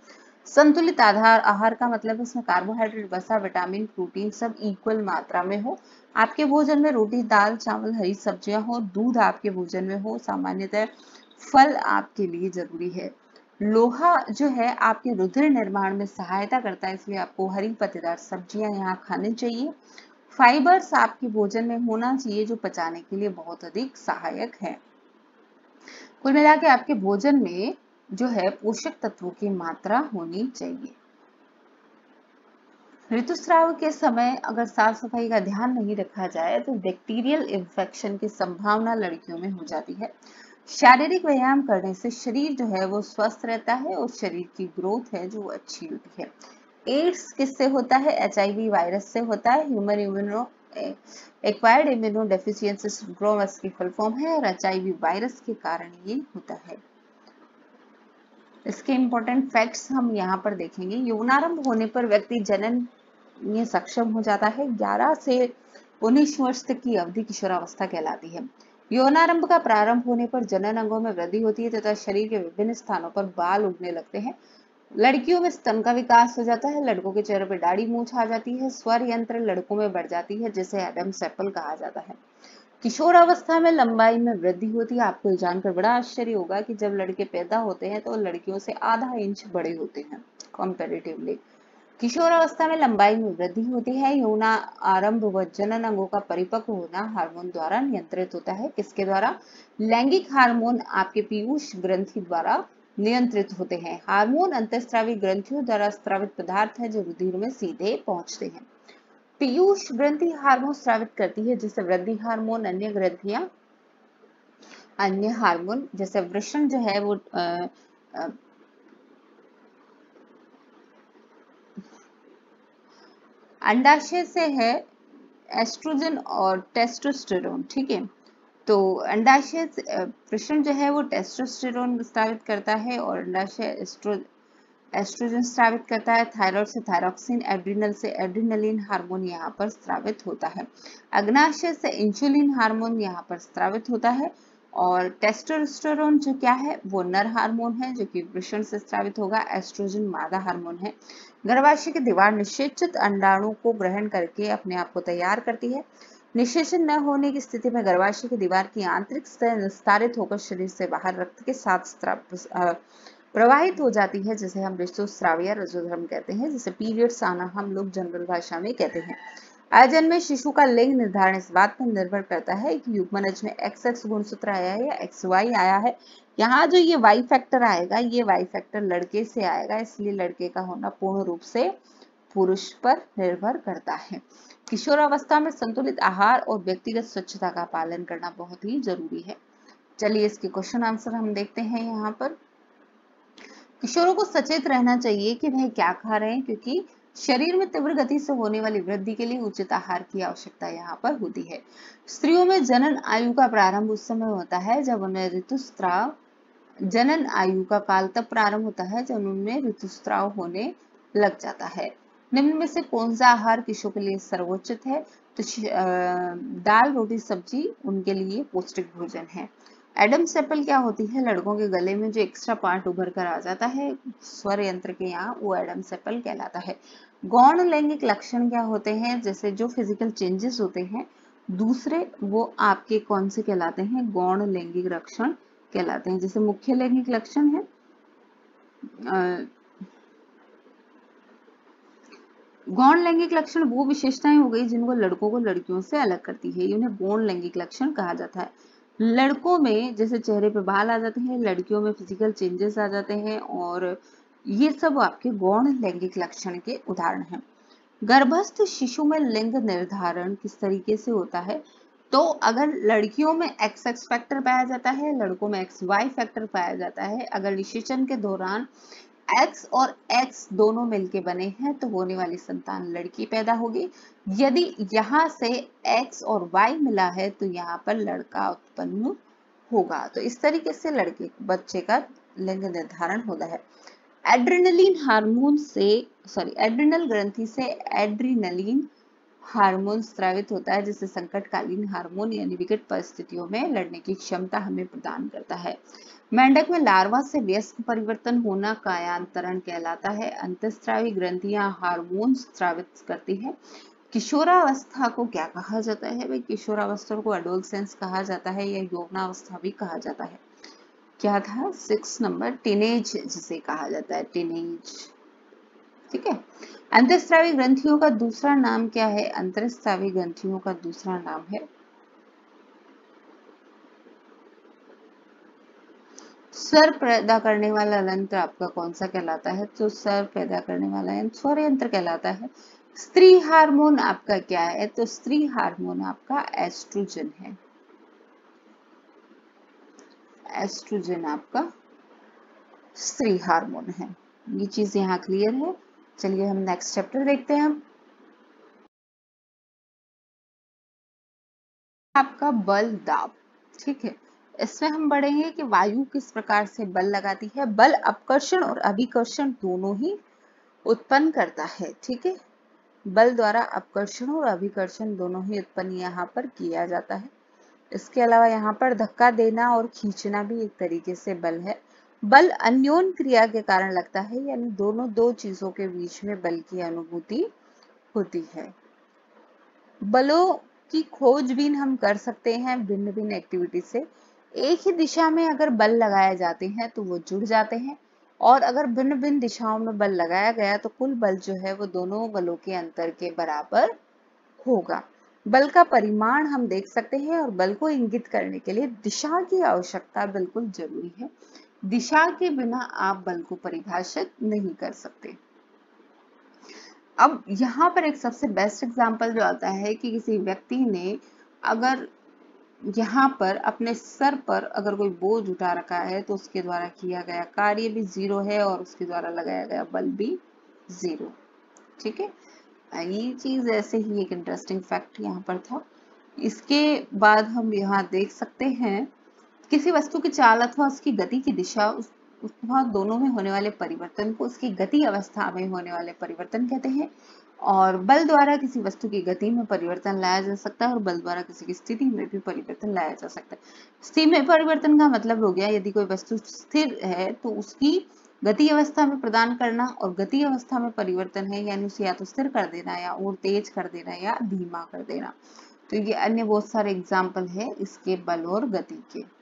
संतुलित आहार का मतलब इसमें कार्बोहाइड्रेट, वसा, विटामिन, प्रोटीन सब इक्वल मात्रा में हो। आपके भोजन में रोटी, दाल, चावल, हरी सब्जियां हो, दूध आपके भोजन में हो। सामान्यतः फल आपके लिए जरूरी है। लोहा जो है आपके रुधिर निर्माण में सहायता करता है, इसलिए आपको हरी पत्तेदार सब्जियां यहाँ खानी चाहिए। फाइबर्स आपके भोजन में होना चाहिए जो पचाने के लिए बहुत अधिक सहायक है। कुल मिला के आपके भोजन में जो है पोषक तत्वों की मात्रा होनी चाहिए। ऋतुस्राव के समय अगर साफ सफाई का ध्यान नहीं रखा जाए तो बैक्टीरियल इन्फेक्शन की संभावना लड़कियों में हो जाती है। शारीरिक व्यायाम करने से शरीर जो है वो स्वस्थ रहता है और शरीर की ग्रोथ है जो अच्छी होती है। एड्स किससे होता है? HIV वायरस से होता है। Human immuno acquired immuno deficiency syndrome इसकी फुल फॉर्म है, और HIV वायरस के कारण ये होता है। इसके इंपॉर्टेंट फैक्ट्स हम यहाँ पर देखेंगे। यौनारंभ होने पर व्यक्ति जनन में सक्षम हो जाता है। 11 से 19 वर्ष तक की अवधि किशोरावस्था कहलाती है। यौनारंभ का प्रारंभ होने पर जनन अंगों में वृद्धि होती है तथा शरीर के विभिन्न स्थानों पर बाल उगने लगते हैं। लड़कियों में स्तन का विकास हो जाता है। लड़कों के चेहरे पर दाढ़ी मूछ आ जाती है। स्वर यंत्र लड़कों में बढ़ जाती है, जिसे एडम्स एप्पल कहा जाता है। किशोरावस्था में लंबाई में वृद्धि होती है। आपको ये जानकर बड़ा आश्चर्य होगा कि जब लड़के पैदा होते हैं तो लड़कियों से आधा इंच बड़े होते हैं कंपैरेटिवली। किशोरावस्था में लंबाई में वृद्धि होती है। यौना आरंभ व जनन अंगों का परिपक्व होना हार्मोन द्वारा नियंत्रित होता है। किसके द्वारा? लैंगिक हार्मोन आपके पीयूष ग्रंथि द्वारा नियंत्रित होते हैं। हार्मोन अंतःस्रावी ग्रंथियों द्वारा स्रावित पदार्थ है जो रुधिर में सीधे पहुंचते हैं। पीयूष ग्रंथि हार्मोन स्रावित करती है, जिससे वृद्धि हार्मोन, अन्य ग्रंथियां, अन्य हार्मोन जैसे वृषण जो है वो अंडाशय से है एस्ट्रोजन और टेस्टोस्टेरोन, ठीक है। तो अंडाशय वृषण जो है वो टेस्टोस्टेरोन स्रावित करता है और अंडाशय एस्ट्रोजन स्रावित करता है। थायराइड से थायरोक्सिन, एड्रिनल से एड्रिनलिन हार्मोन यहाँ पर स्रावित होता है। अग्नाशय से इंसुलिन हार्मोन यहाँ पर स्रावित होता है, और टेस्टोस्टेरोन जो क्या है वो नर हार्मोन है जो कि वृषण से स्रावित होगा। एस्ट्रोजन मादा हार्मोन है। गर्भाशय की दीवार निषेचित अंडाणु को ग्रहण करके अपने आप को तैयार करती है। निषेचन न होने की स्थिति में गर्भाशय की दीवार की आंतरिक सतह निस्तारित होकर शरीर से बाहर रक्त के साथ प्रवाहित हो जाती है, जिसे हम ऋतुस्राव या रजोधर्म कहते हैं, जिसे पीरियड्स आना हम लोग जनरल भाषा में कहते हैं। अजन्मे शिशु का लिंग निर्धारण इस बात पर निर्भर करता है कि युग्मनज में XX गुणसूत्र आया है या XY आया है। यहाँ जो ये Y फैक्टर आएगा, ये Y फैक्टर लड़के से आएगा, इसलिए लड़के का होना पूर्ण रूप से पुरुष पर निर्भर करता है। किशोरावस्था में संतुलित आहार और व्यक्तिगत स्वच्छता का पालन करना बहुत ही जरूरी है। चलिए इसके क्वेश्चन आंसर हम देखते हैं। यहाँ पर किशोरों को सचेत रहना चाहिए कि वह क्या खा रहे हैं, क्योंकि शरीर में तीव्र गति से होने वाली वृद्धि के लिए उचित आहार की आवश्यकता यहाँ पर होती है। स्त्रियों में जनन आयु का प्रारंभ उस समय होता है जब उन्हें ऋतुस्राव, जनन आयु का काल तब प्रारंभ होता है जब उनमें ऋतुस्राव होने लग जाता है। निम्न में से कौन सा आहार किशोर के लिए सर्वोचित है? तो दाल, रोटी, सब्जी उनके लिए पौष्टिक भोजन है। एडम्स एप्पल क्या होती है? लड़कों के गले में जो एक्स्ट्रा पार्ट उभर कर आ जाता है स्वर यंत्र के यहाँ, वो एडम्स एप्पल कहलाता है। गौण लैंगिक लक्षण क्या होते हैं? जैसे जो फिजिकल चेंजेस होते हैं दूसरे, वो आपके कौन से कहलाते हैं? गौण लैंगिक लक्षण कहलाते हैं। जैसे मुख्य लैंगिक लक्षण है गौण लैंगिक लक्षण वो विशेषताएं हो गई जिनको लड़कों को लड़कियों से अलग करती है, उन्हें गौण लैंगिक लक्षण कहा जाता है। लड़कों में जैसे चेहरे पे बाल आ जाते हैं, लड़कियों में फिजिकल चेंजेस आ जाते हैं, और ये सब आपके गौण लैंगिक लक्षण के उदाहरण हैं। गर्भस्थ शिशु में लिंग निर्धारण किस तरीके से होता है? तो अगर लड़कियों में XX फैक्टर पाया जाता है, लड़कों में XY फैक्टर पाया जाता है। अगर निषेचन के दौरान X और X दोनों मिलके बने हैं तो होने वाली संतान लड़की पैदा होगी। यदि यहाँ से X और Y मिला है तो यहाँ पर लड़का उत्पन्न होगा। तो इस तरीके से लड़के बच्चे का लिंग निर्धारण होता है। एड्रिनल ग्रंथि से एड्रिनलिन हार्मोन स्रावित होता है, जिससे संकटकालीन हार्मोन यानी विकट परिस्थितियों में लड़ने की क्षमता हमें प्रदान करता है। मेंढक में लार्वा से वयस्क परिवर्तन होना कायांतरण कहलाता है। अंतःस्रावी ग्रंथियां हार्मोन स्रावित करती है। किशोरावस्था को क्या कहा जाता है? भाई किशोरावस्था को एडोलसेंस कहा जाता है या यौवनावस्था भी कहा जाता है। क्या था 6 नंबर? टीनेज जिसे कहा जाता है, टीनेज। ठीक है। अंतःस्रावी ग्रंथियों का दूसरा नाम क्या है? अंतःस्रावी ग्रंथियों का दूसरा नाम है स्वर पैदा करने वाला यंत्र। आपका कौन सा कहलाता है? तो स्वर पैदा करने वाला यंत्र स्वर यंत्र कहलाता है। स्त्री हार्मोन आपका क्या है? तो स्त्री हार्मोन आपका एस्ट्रोजन है। एस्ट्रोजन आपका स्त्री हार्मोन है। ये चीज यहाँ क्लियर है। चलिए हम नेक्स्ट चैप्टर देखते हैं। आपका बल दाब। ठीक है, इसमें हम पढ़ेंगे कि वायु किस प्रकार से बल लगाती है। बल अपकर्षण और अभिकर्षण दोनों ही उत्पन्न करता है। ठीक है, बल द्वारा अपकर्षण और अभिकर्षण दोनों ही उत्पन्न यहाँ पर किया जाता है। इसके अलावा यहाँ पर धक्का देना और खींचना भी एक तरीके से बल है। बल अन्योन्य क्रिया के कारण लगता है, यानी दोनों दो चीजों के बीच में बल की अनुभूति होती है। बलों की खोजबीन हम कर सकते हैं भिन्न भिन्न एक्टिविटी से। एक ही दिशा में अगर बल लगाए जाते हैं तो वो जुड़ जाते हैं, और अगर भिन्न भिन्न दिशाओं में बल लगाया गया तो कुल बल जो है वो दोनों बलों के अंतर के बराबर होगा। बल का परिमाण हम देख सकते हैं, और बल को इंगित करने के लिए दिशा की आवश्यकता बिल्कुल जरूरी है। दिशा के बिना आप बल को परिभाषित नहीं कर सकते। अब यहाँ पर एक सबसे बेस्ट एग्जांपल जो आता है कि किसी व्यक्ति ने अगर यहाँ पर अपने सर पर अगर कोई बोझ उठा रखा है तो उसके द्वारा किया गया कार्य भी 0 है और उसके द्वारा लगाया गया बल भी 0। ठीक है, ये चीज ऐसे ही एक इंटरेस्टिंग फैक्ट यहाँ पर था। इसके बाद हम यहाँ देख सकते हैं किसी वस्तु की चाल अथवा उसकी गति की दिशा, वहाँ दोनों में होने वाले परिवर्तन को उसकी गति अवस्था में होने वाले परिवर्तन कहते हैं। और बल द्वारा किसी वस्तु की गति में परिवर्तन लाया जा सकता है, और बल द्वारा किसी की स्थिति में भी परिवर्तन लाया जा सकता है। स्थिति में परिवर्तन का मतलब हो गया यदि कोई वस्तु स्थिर है तो उसकी गति अवस्था में प्रदान करना, और गति अवस्था में परिवर्तन है यानी उसे या तो स्थिर कर देना या और तेज कर देना या धीमा कर देना। तो ये अन्य बहुत सारे एग्जाम्पल है इसके बल और गति के।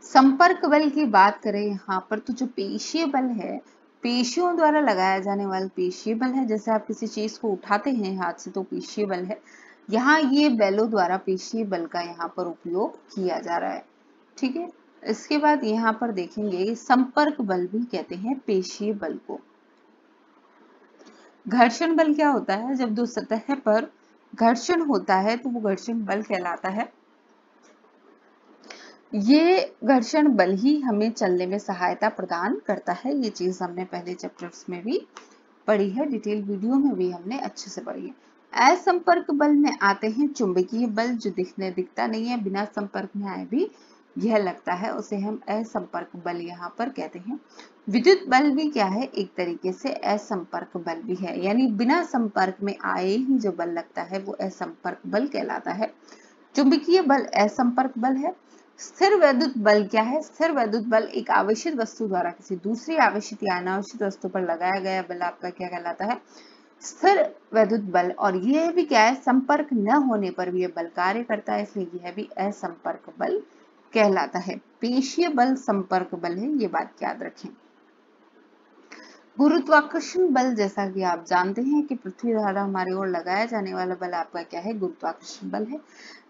संपर्क बल की बात करें यहाँ पर तो जो पेशीय बल है पेशियों द्वारा लगाया जाने वाला पेशीय बल है। जैसे आप किसी चीज को उठाते हैं हाथ से तो पेशीय बल है। यहाँ ये बेलों द्वारा पेशीय बल का यहाँ पर उपयोग किया जा रहा है। ठीक है, इसके बाद यहाँ पर देखेंगे संपर्क बल भी कहते हैं पेशीय बल को। घर्षण बल क्या होता है? जब दो सतह पर घर्षण होता है तो वो घर्षण बल कहलाता है। ये घर्षण बल ही हमें चलने में सहायता प्रदान करता है। ये चीज हमने पहले चैप्टर्स में भी पढ़ी है, डिटेल वीडियो में भी हमने अच्छे से पढ़ी है। असंपर्क बल में आते हैं चुंबकीय बल, जो दिखता नहीं है, बिना संपर्क में आए भी यह लगता है, उसे हम असंपर्क बल यहाँ पर कहते हैं। विद्युत बल भी क्या है? एक तरीके से असंपर्क बल भी है, यानी बिना संपर्क में आए ही जो बल लगता है वो असंपर्क बल कहलाता है। चुंबकीय बल असंपर्क बल है। स्थिर वैद्युत बल क्या है? स्थिर वैद्युत बल एक आवेशित वस्तु द्वारा किसी दूसरी आवेशित या अनावेशित वस्तु पर लगाया गया बल आपका क्या कहलाता है? स्थिर वैद्युत बल। और यह भी क्या है? संपर्क न होने पर भी यह बल कार्य करता है, इसलिए यह भी असंपर्क बल कहलाता है। पेशीय बल संपर्क बल है, ये बात याद रखें। गुरुत्वाकर्षण बल, जैसा कि आप जानते हैं कि पृथ्वी द्वारा हमारी ओर लगाया जाने वाला बल आपका क्या है? गुरुत्वाकर्षण बल है।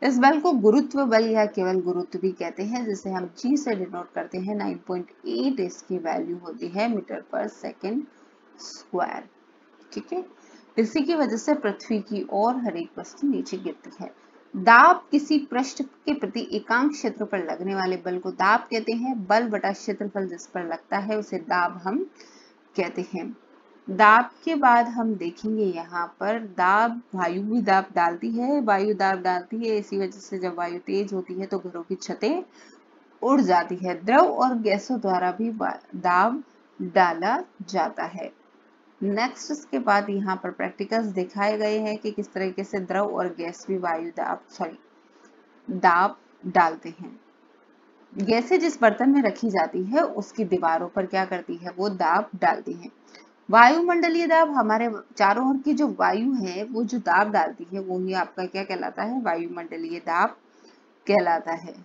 इस बल को गुरुत्व बल या केवल गुरुत्व भी कहते हैं, जिसे हम G से डिनोट करते हैं। 9.8 इसकी वैल्यू होती है मीटर पर सेकेंड स्क्वायर। ठीक है, इसी की वजह से पृथ्वी की ओर हर एक वस्तु नीचे गिरती है। दाब, किसी पृष्ठ के प्रति एकांक क्षेत्र पर लगने वाले बल को दाब कहते हैं। बल बटा क्षेत्रफल जिस पर लगता है उसे दाब हम कहते हैं। दाब के बाद हम देखेंगे यहाँ पर दाब, वायु भी दाब डालती है, वायु दाब डालती है। इसी वजह से जब वायु तेज होती है तो घरों की छतें उड़ जाती है। द्रव और गैसों द्वारा भी दाब डाला जाता है। नेक्स्ट, इसके बाद यहाँ पर प्रैक्टिकल्स दिखाए गए हैं कि किस तरीके से द्रव और गैस भी दाब डालते हैं। गैसें जिस बर्तन में रखी जाती है उसकी दीवारों पर क्या करती है? वो दाब डालती है। वायुमंडलीय दाब, हमारे चारों ओर की जो वायु है वो जो दाब डालती है वो ही आपका क्या कहलाता है? वायुमंडलीय दाब कहलाता है।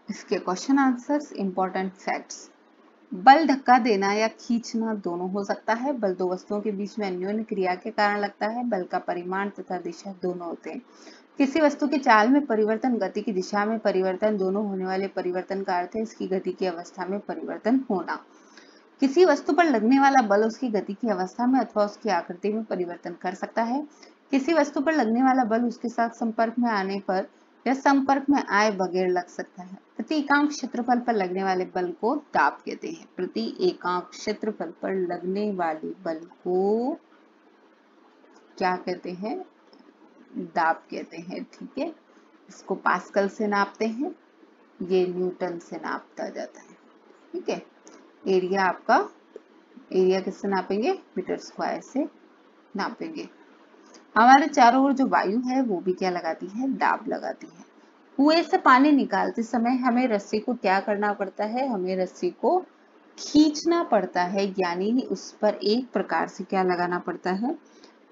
इसके क्वेश्चन आंसर्स, इंपॉर्टेंट फैक्ट्स। बल धक्का देना या खींचना दोनों हो सकता है। बल दो वस्तुओं के बीच में अन्योन्य क्रिया के कारण लगता है। बल का परिमाण तथा दिशा दोनों होते हैं। किसी वस्तु की चाल में परिवर्तन, गति की दिशा में परिवर्तन, दोनों होने वाले परिवर्तन का अर्थ है इसकी गति की अवस्था में परिवर्तन होना। किसी वस्तु पर लगने वाला बल उसकी गति की अवस्था में अथवा उसकी आकृति में परिवर्तन कर सकता है। किसी वस्तु पर लगने वाला बल उसके साथ संपर्क में आने पर या संपर्क में आए बगैर लग सकता है। प्रति एकांक क्षेत्रफल पर लगने वाले बल को दाब कहते हैं। प्रति एकांक क्षेत्रफल पर लगने वाले बल को क्या कहते हैं? दाब कहते हैं। ठीक है, इसको पास्कल से नापते हैं, ये न्यूटन से नापता जाता है। ठीक है, एरिया किससे नापेंगे? मीटर स्क्वायर से नापेंगे। हमारे चारों ओर जो वायु है वो भी क्या लगाती है? दाब लगाती है। कुएं से पानी निकालते समय हमें रस्सी को क्या करना पड़ता है? हमें रस्सी को खींचना पड़ता है, यानी उस पर एक प्रकार से क्या लगाना पड़ता है?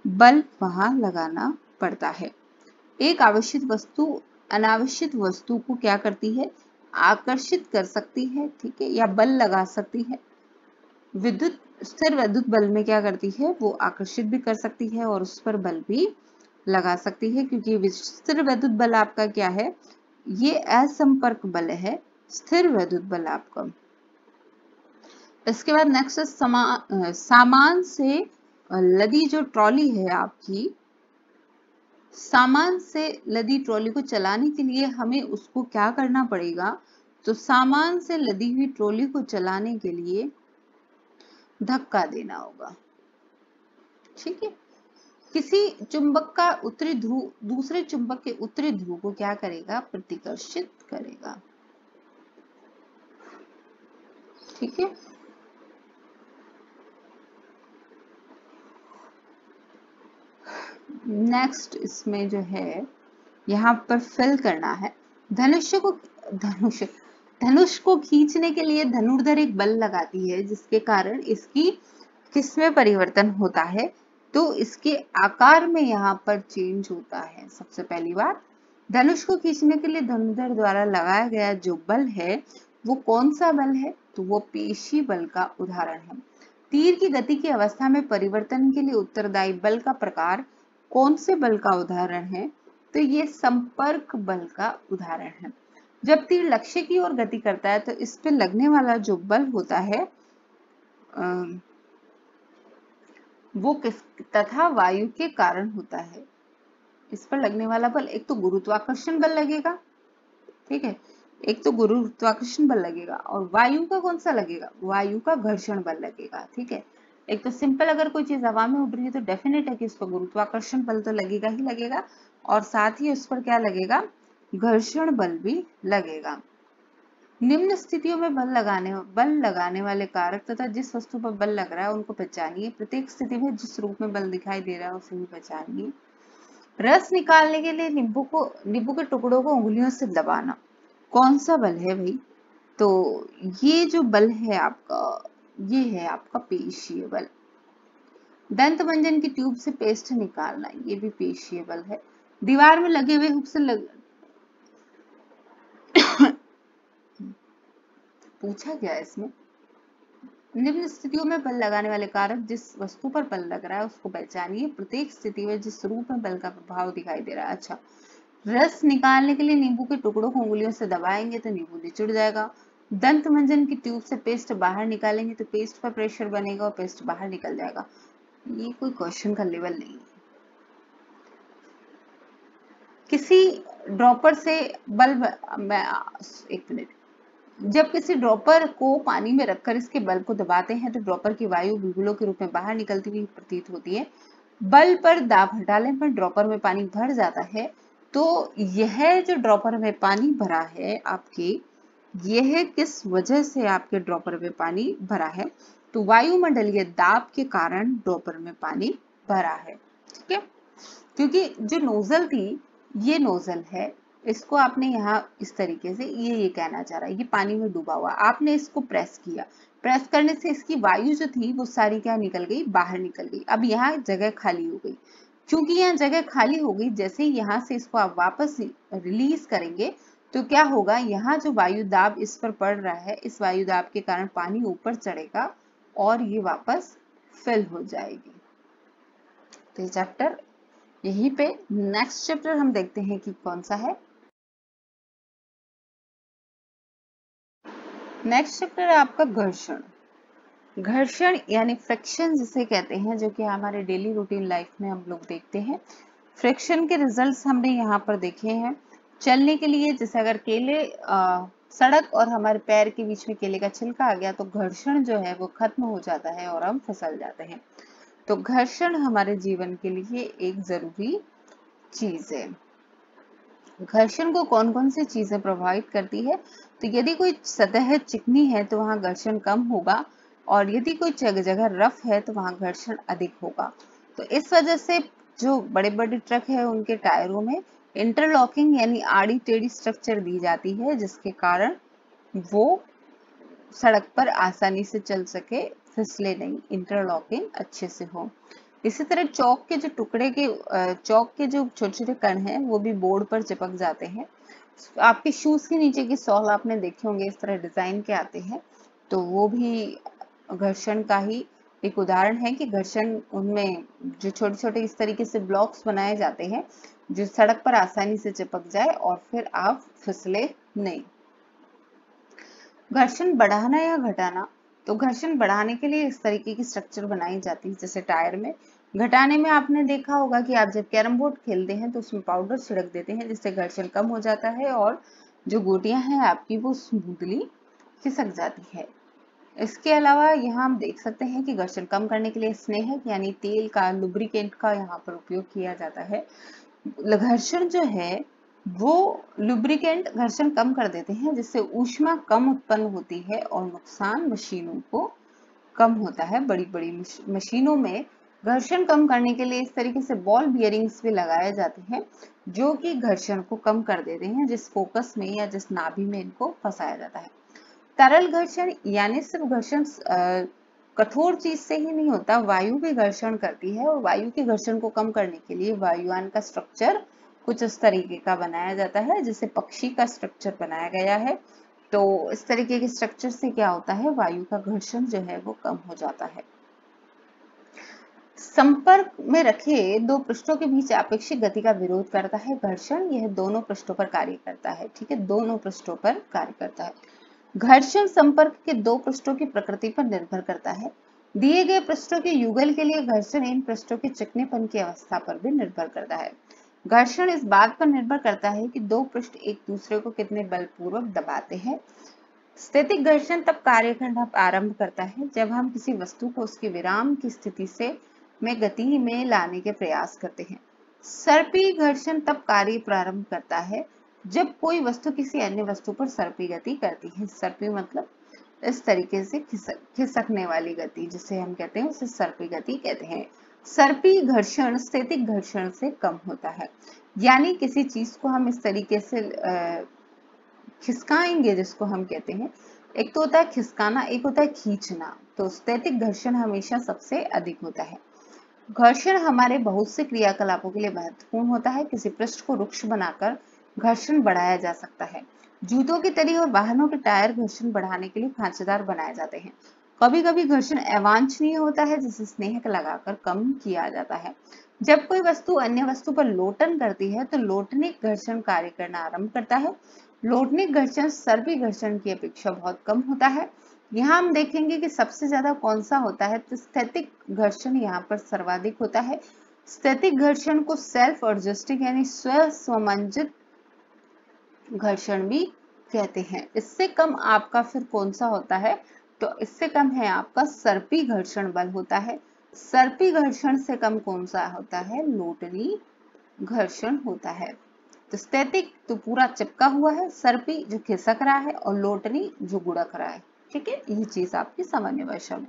बल वहां लगाना पड़ता है। एक आवेशित वस्तु अनावेशित वस्तु को क्या करती है? आकर्षित कर सकती है। ठीक है, या बल लगा सकती है। स्थिर विद्युत बल में क्या करती है? वो आकर्षित भी कर सकती है और उस पर बल भी लगा सकती है, क्योंकि स्थिर विद्युत बल आपका क्या है? ये असंपर्क बल है, स्थिर विद्युत बल आपका। इसके बाद नेक्स्ट सामान से लदी जो ट्रॉली है आपकी, सामान से लदी ट्रॉली को चलाने के लिए हमें उसको क्या करना पड़ेगा? तो सामान से लदी हुई ट्रॉली को चलाने के लिए धक्का देना होगा। ठीक है, किसी चुंबक का उत्तरी ध्रुव दूसरे चुंबक के उत्तरी ध्रुव को क्या करेगा? प्रतिकर्षित करेगा। ठीक है, नेक्स्ट इसमें जो है यहाँ पर फिल करना है। धनुष को खींचने के लिए धनुर्धर एक बल लगाती है, जिसके कारण इसकी किसमें परिवर्तन होता है? तो इसके आकार में यहाँ पर चेंज होता है। सबसे पहली बात, धनुष को खींचने के लिए धनुर्धर द्वारा लगाया गया जो बल है वो कौन सा बल है? तो वो पेशी बल का उदाहरण है। तीर की गति की अवस्था में परिवर्तन के लिए उत्तरदायी बल का प्रकार कौन से बल का उदाहरण है? तो ये संपर्क बल का उदाहरण है। जब तीर लक्ष्य की ओर गति करता है तो इस पे लगने वाला जो बल होता है वो किस तथा वायु के कारण होता है। इस पर लगने वाला बल एक तो गुरुत्वाकर्षण बल लगेगा, ठीक है, एक तो गुरुत्वाकर्षण बल लगेगा और वायु का कौन सा लगेगा? वायु का घर्षण बल लगेगा, ठीक है। एक तो सिंपल अगर कोई चीज हवा में उड़ रही है तो डेफिनेट है कि उस पर गुरुत्वाकर्षण बल तो लगेगा ही लगेगा और साथ ही उस पर क्या लगेगा? घर्षण बल भी लगेगा। निम्न स्थितियों में बल लगाने वाले कारक तथा जिस वस्तु पर बल लग रहा है उनको पहचानिए। प्रत्येक स्थिति में जिस रूप में बल दिखाई दे रहा है उसे भी पहचानिए। रस निकालने के लिए नींबू के टुकड़ों को उंगलियों से दबाना कौन सा बल है भाई? तो ये जो बल है आपका, ये है आपका पेशीय बल। दंत मंजन की ट्यूब से पेस्ट निकालना, ये भी पेशीय बल है। दीवार में लगे हुए हुक से पूछा गया इसमें। निम्न स्थितियों में बल लगाने वाले कारक जिस वस्तु पर बल लग रहा है उसको पहचानिए। प्रत्येक स्थिति में जिस रूप में बल का प्रभाव दिखाई दे रहा है। अच्छा, रस निकालने के लिए नींबू के टुकड़ों को उंगलियों से दबाएंगे तो नींबू निचुड़ जाएगा। दंत मंजन की ट्यूब से पेस्ट बाहर निकालेंगे तो पेस्ट पर प्रेशर बनेगा और पेस्ट बाहर निकल जाएगा। ये कोई क्वेश्चन का लेवल नहीं है। किसी ड्रॉपर से एक मिनट, जब किसी ड्रॉपर को पानी में रखकर इसके बल्ब को दबाते हैं तो ड्रॉपर की वायु बुलबुलों के रूप में बाहर निकलती हुई प्रतीत होती है। बल्ब पर दाब हटाने पर ड्रॉपर में पानी भर जाता है। तो यह जो ड्रॉपर में पानी भरा है आपके, यह किस वजह से आपके ड्रॉपर में पानी भरा है? तो वायुमंडलीय दाब के कारण ड्रॉपर में पानी भरा है, ठीक है। क्योंकि जो नोजल थी, ये नोजल है, इसको आपने यहाँ इस तरीके से ये कहना चाह रहा है ये पानी में डूबा हुआ, आपने इसको प्रेस किया, प्रेस करने से इसकी वायु जो थी वो सारी क्या निकल गई? बाहर निकल गई। अब यहाँ जगह खाली हो गई। क्योंकि यहाँ जगह खाली हो गई, जैसे ही यहाँ से इसको आप वापस रिलीज करेंगे तो क्या होगा? यहाँ जो वायु दाब इस पर पड़ रहा है, इस वायु दाब के कारण पानी ऊपर चढ़ेगा और ये वापस फिल हो जाएगी। तो ये चैप्टर यहीं पे। नेक्स्ट चैप्टर हम देखते हैं कि कौन सा है। नेक्स्ट चैप्टर है आपका घर्षण। घर्षण यानी फ्रिक्शन जिसे कहते हैं, जो कि हमारे डेली रूटीन लाइफ में हम लोग देखते हैं। फ्रिक्शन के रिजल्ट्स हमने यहाँ पर देखे हैं। चलने के लिए जैसे अगर केले सड़क और हमारे पैर के बीच में केले का छिलका आ गया तो घर्षण जो है वो खत्म हो जाता है और हम फिसल जाते हैं। तो घर्षण हमारे जीवन के लिए एक जरूरी चीज है। घर्षण को कौन कौन सी चीजें प्रभावित करती है? तो यदि कोई सतह चिकनी है तो वहां घर्षण कम होगा और यदि कोई जगह रफ है तो वहां घर्षण अधिक होगा। तो इस वजह से जो बड़े बड़े ट्रक है उनके टायरों में इंटरलॉकिंग यानी आड़ी टेढ़ी स्ट्रक्चर दी जाती है, जिसके कारण वो सड़क पर आसानी से चल सके, फिसले नहीं, इंटरलॉकिंग अच्छे से हो। इसी तरह चौक के जो छोटे छोटे कण हैं वो भी बोर्ड पर चिपक जाते हैं। आपके शूज के नीचे की सॉल आपने देखे होंगे इस तरह डिजाइन के आते हैं, तो वो भी घर्षण का ही एक उदाहरण है कि घर्षण उनमें जो छोटे छोटे इस तरीके से ब्लॉक्स बनाए जाते हैं जो सड़क पर आसानी से चिपक जाए और फिर आप फिसले नहीं। घर्षण बढ़ाना या घटाना, तो घर्षण बढ़ाने के लिए इस तरीके की स्ट्रक्चर बनाई जाती है जैसे टायर में। घटाने में आपने देखा होगा कि आप जब कैरम बोर्ड खेलते हैं तो उसमें पाउडर छिड़क देते हैं जिससे घर्षण कम हो जाता है और जो गोटियां हैं आपकी वो स्मूथली खिसक जाती है। इसके अलावा यहाँ हम देख सकते हैं कि घर्षण कम करने के लिए स्नेहक यानी तेल का, लुब्रिकेंट का यहाँ पर उपयोग किया जाता है। घर्षण जो है वो लुब्रिकेंट घर्षण कम कर देते हैं जिससे ऊष्मा कम उत्पन्न होती है और नुकसान मशीनों को कम होता है। बड़ी बड़ी मशीनों में घर्षण कम करने के लिए इस तरीके से बॉल बियरिंग्स भी लगाए जाते हैं जो कि घर्षण को कम कर देते हैं, जिस फोकस में या जिस नाभि में इनको फंसाया जाता है। तरल घर्षण यानी सिर्फ घर्षण कठोर चीज से ही नहीं होता, वायु भी घर्षण करती है और वायु के घर्षण को कम करने के लिए वायुयान का स्ट्रक्चर कुछ इस तरीके का बनाया जाता है, जिसे पक्षी का स्ट्रक्चर बनाया गया है। तो इस तरीके के स्ट्रक्चर से क्या होता है, वायु का घर्षण जो है वो कम हो जाता है। संपर्क में रखे दो पृष्ठों के बीच आपेक्षिक गति का विरोध करता है घर्षण। यह दोनों पृष्ठों पर कार्य करता है। ठीक है, दोनों पृष्ठों पर कार्य करता है। घर्षण संपर्क के दो पृष्ठों की प्रकृति पर निर्भर करता है। दिए गए पृष्ठों के युगल के लिए घर्षण इन पृष्ठों के चिकनेपन की अवस्था पर भी निर्भर करता है। घर्षण इस बात पर निर्भर करता है कि दो पृष्ठ एक दूसरे को कितने बलपूर्वक दबाते हैं। स्थैतिक घर्षण तब कार्य करना आरंभ करता है जब हम किसी वस्तु को उसके विराम की स्थिति से में गति में लाने के प्रयास करते हैं। सर्पी घर्षण तब कार्य प्रारंभ करता है जब कोई वस्तु किसी अन्य वस्तु पर सर्पी गति करती है। सर्पी मतलब इस तरीके से खिसकने वाली गति, जिसे हम कहते हैं उसे सर्पी गति कहते हैं। सर्पी घर्षण स्थैतिक घर्षण से कम होता है, यानी किसी चीज को हम इस तरीके से खिसकाएंगे, जिसको हम कहते हैं, एक तो होता है खिसकाना, एक होता है खींचना। तो स्थैतिक घर्षण हमेशा सबसे अधिक होता है। घर्षण हमारे बहुत से क्रियाकलापों के लिए महत्वपूर्ण होता है। किसी पृष्ठ को रुक्ष बनाकर घर्षण बढ़ाया जा सकता है। जूतों की तरी और वाहनों के टायर घर्षण बढ़ाने के लिए खांचेदार बनाए जाते हैं। कभी कभी घर्षण अवांछनीय होता है, जिसे स्नेहक लगाकर कम किया जाता है। जब कोई वस्तु अन्य वस्तु पर लोटन करती है तो लोटनिक घर्षण कार्य करना आरंभ करता है। लोटनिक घर्षण सर्पी घर्षण की अपेक्षा बहुत कम होता है। यहाँ हम देखेंगे कि सबसे ज्यादा कौन सा होता है, तो स्थैतिक घर्षण यहाँ पर सर्वाधिक होता है। स्थैतिक घर्षण को सेल्फ एडजस्टिंग यानी स्वसमंजित घर्षण भी कहते हैं। इससे कम आपका फिर कौन सा होता है, तो इससे कम है आपका सर्पी घर्षण बल होता है। सर्पी घर्षण से कम कौन सा होता है, लोटनी घर्षण होता है। तो स्थैतिक तो पूरा चिपका हुआ है, सर्पी जो खिसक रहा है, और लोटनी जो गुड़क रहा है। ठीक है, ये चीज आपकी सामान्य भाषा में।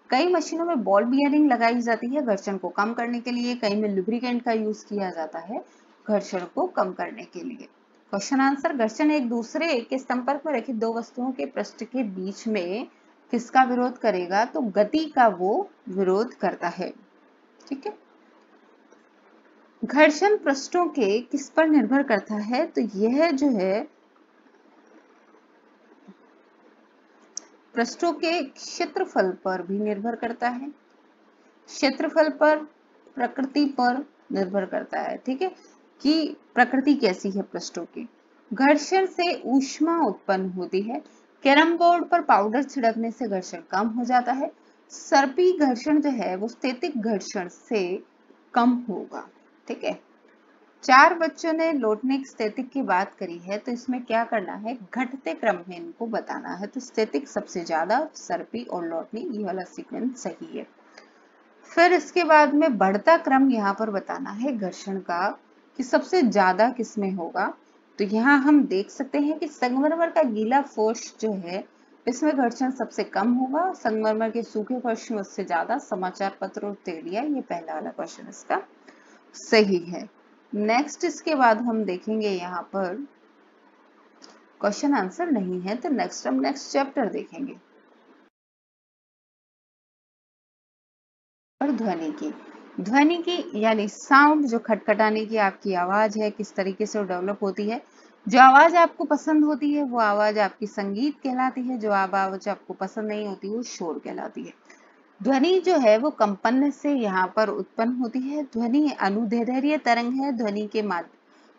कई मशीनों में बॉल बियरिंग लगाई जाती है घर्षण को कम करने के लिए। कई में लुब्रिकेंट का यूज किया जाता है घर्षण को कम करने के लिए। क्वेश्चन आंसर, घर्षण एक दूसरे के संपर्क में रखी दो वस्तुओं के पृष्ठ के बीच में किसका विरोध करेगा, तो गति का वो विरोध करता है। ठीक है, घर्षण पृष्ठों के किस पर निर्भर करता है, तो यह जो है पृष्ठों के क्षेत्रफल पर भी निर्भर करता है। क्षेत्रफल पर, प्रकृति पर निर्भर करता है। ठीक है, कि प्रकृति कैसी है पृष्ठों की। घर्षण से ऊष्मा उत्पन्न होती है। कैरम बोर्ड पर पाउडर छिड़कने से घर्षण कम हो जाता है। सर्पी घर्षण जो है वो स्थैतिक घर्षण से कम होगा। ठीक है, 4 बच्चों ने लोटनिक स्थैतिक की बात करी है, तो इसमें क्या करना है, घटते क्रम में इनको बताना है। तो स्थैतिक सबसे ज्यादा, सर्पी और लोटनी, ये वाला सीक्वेंस सही है। फिर इसके बाद में बढ़ता क्रम यहाँ पर बताना है घर्षण का, कि सबसे ज्यादा किसमें होगा। तो यहाँ हम देख सकते हैं कि संगमरमर का गीला फर्श जो है इसमें घर्षण सबसे कम होगा। संगमरमर के सूखे फर्श में उससे ज्यादा। समाचार पत्र और तेलिया, ये पहला वाला क्वेश्चन इसका सही है। नेक्स्ट इसके बाद हम देखेंगे यहाँ पर क्वेश्चन आंसर नहीं है, तो नेक्स्ट हम नेक्स्ट चैप्टर देखेंगे। और ध्वनि की यानी साउंड, जो खटखटाने की आपकी आवाज है, किस तरीके से डेवलप होती है। जो आवाज आपको पसंद होती है वो आवाज आपकी संगीत कहलाती है। जो आवाज आपको पसंद नहीं होती वो शोर कहलाती है। ध्वनि जो है वो कंपन से यहाँ पर उत्पन्न होती है। ध्वनि अनुदैर्ध्य तरंग है।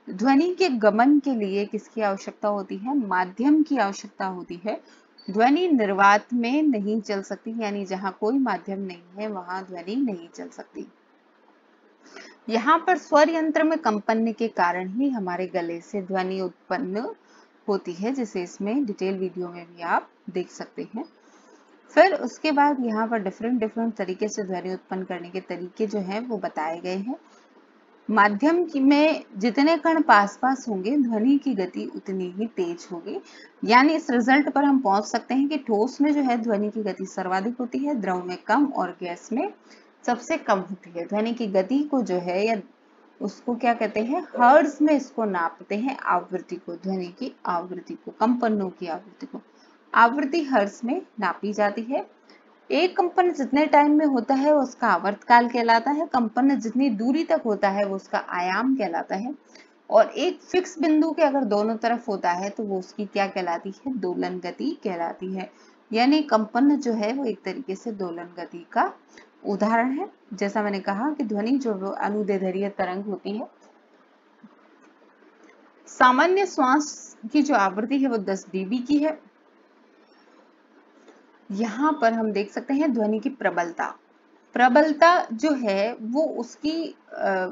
ध्वनि के गमन के लिए किसकी आवश्यकता होती है, माध्यम की आवश्यकता होती है। ध्वनि निर्वात में नहीं चल सकती, यानी जहां कोई माध्यम नहीं है वहां ध्वनि नहीं चल सकती। यहाँ पर स्वर यंत्र में कंपन के कारण ही हमारे गले से ध्वनि उत्पन्न होती है, जिसे इसमें डिटेल वीडियो में भी आप देख सकते हैं। फिर उसके बाद यहाँ पर डिफरेंट तरीके से ध्वनि उत्पन्न करने के तरीके जो हैं वो बताए गए हैं। माध्यम में जितने कण पास होंगे ध्वनि की गति उतनी ही तेज होगी। यानी इस रिजल्ट पर हम पहुंच सकते हैं कि ठोस में जो है ध्वनि की गति सर्वाधिक होती है, द्रव में कम और गैस में सबसे कम होती है। ध्वनि की गति को जो है, या उसको क्या कहते हैं, हर्ट्ज में इसको नापते हैं, आवृत्ति को, ध्वनि की आवृत्ति को, कंपनों की आवृत्ति को। आवृत्ति हर्ट्ज में नापी जाती है। एक कंपन जितने टाइम में होता है वो उसका आवर्तकाल कहलाता है। कंपन जितनी दूरी तक होता है वो उसका आयाम कहलाता है। और एक फिक्स बिंदु के अगर दोनों तरफ होता है तो वो उसकी क्या कहलाती है, दोलन गति कहलाती है। यानी कंपन जो है वो एक तरीके से दोलन गति का उदाहरण है। जैसा मैंने कहा कि ध्वनि जो अनुदैर्ध्य तरंग होती है। सामान्य श्वास की जो आवृत्ति है वो 10 dB की है। यहाँ पर हम देख सकते हैं ध्वनि की प्रबलता। प्रबलता जो है वो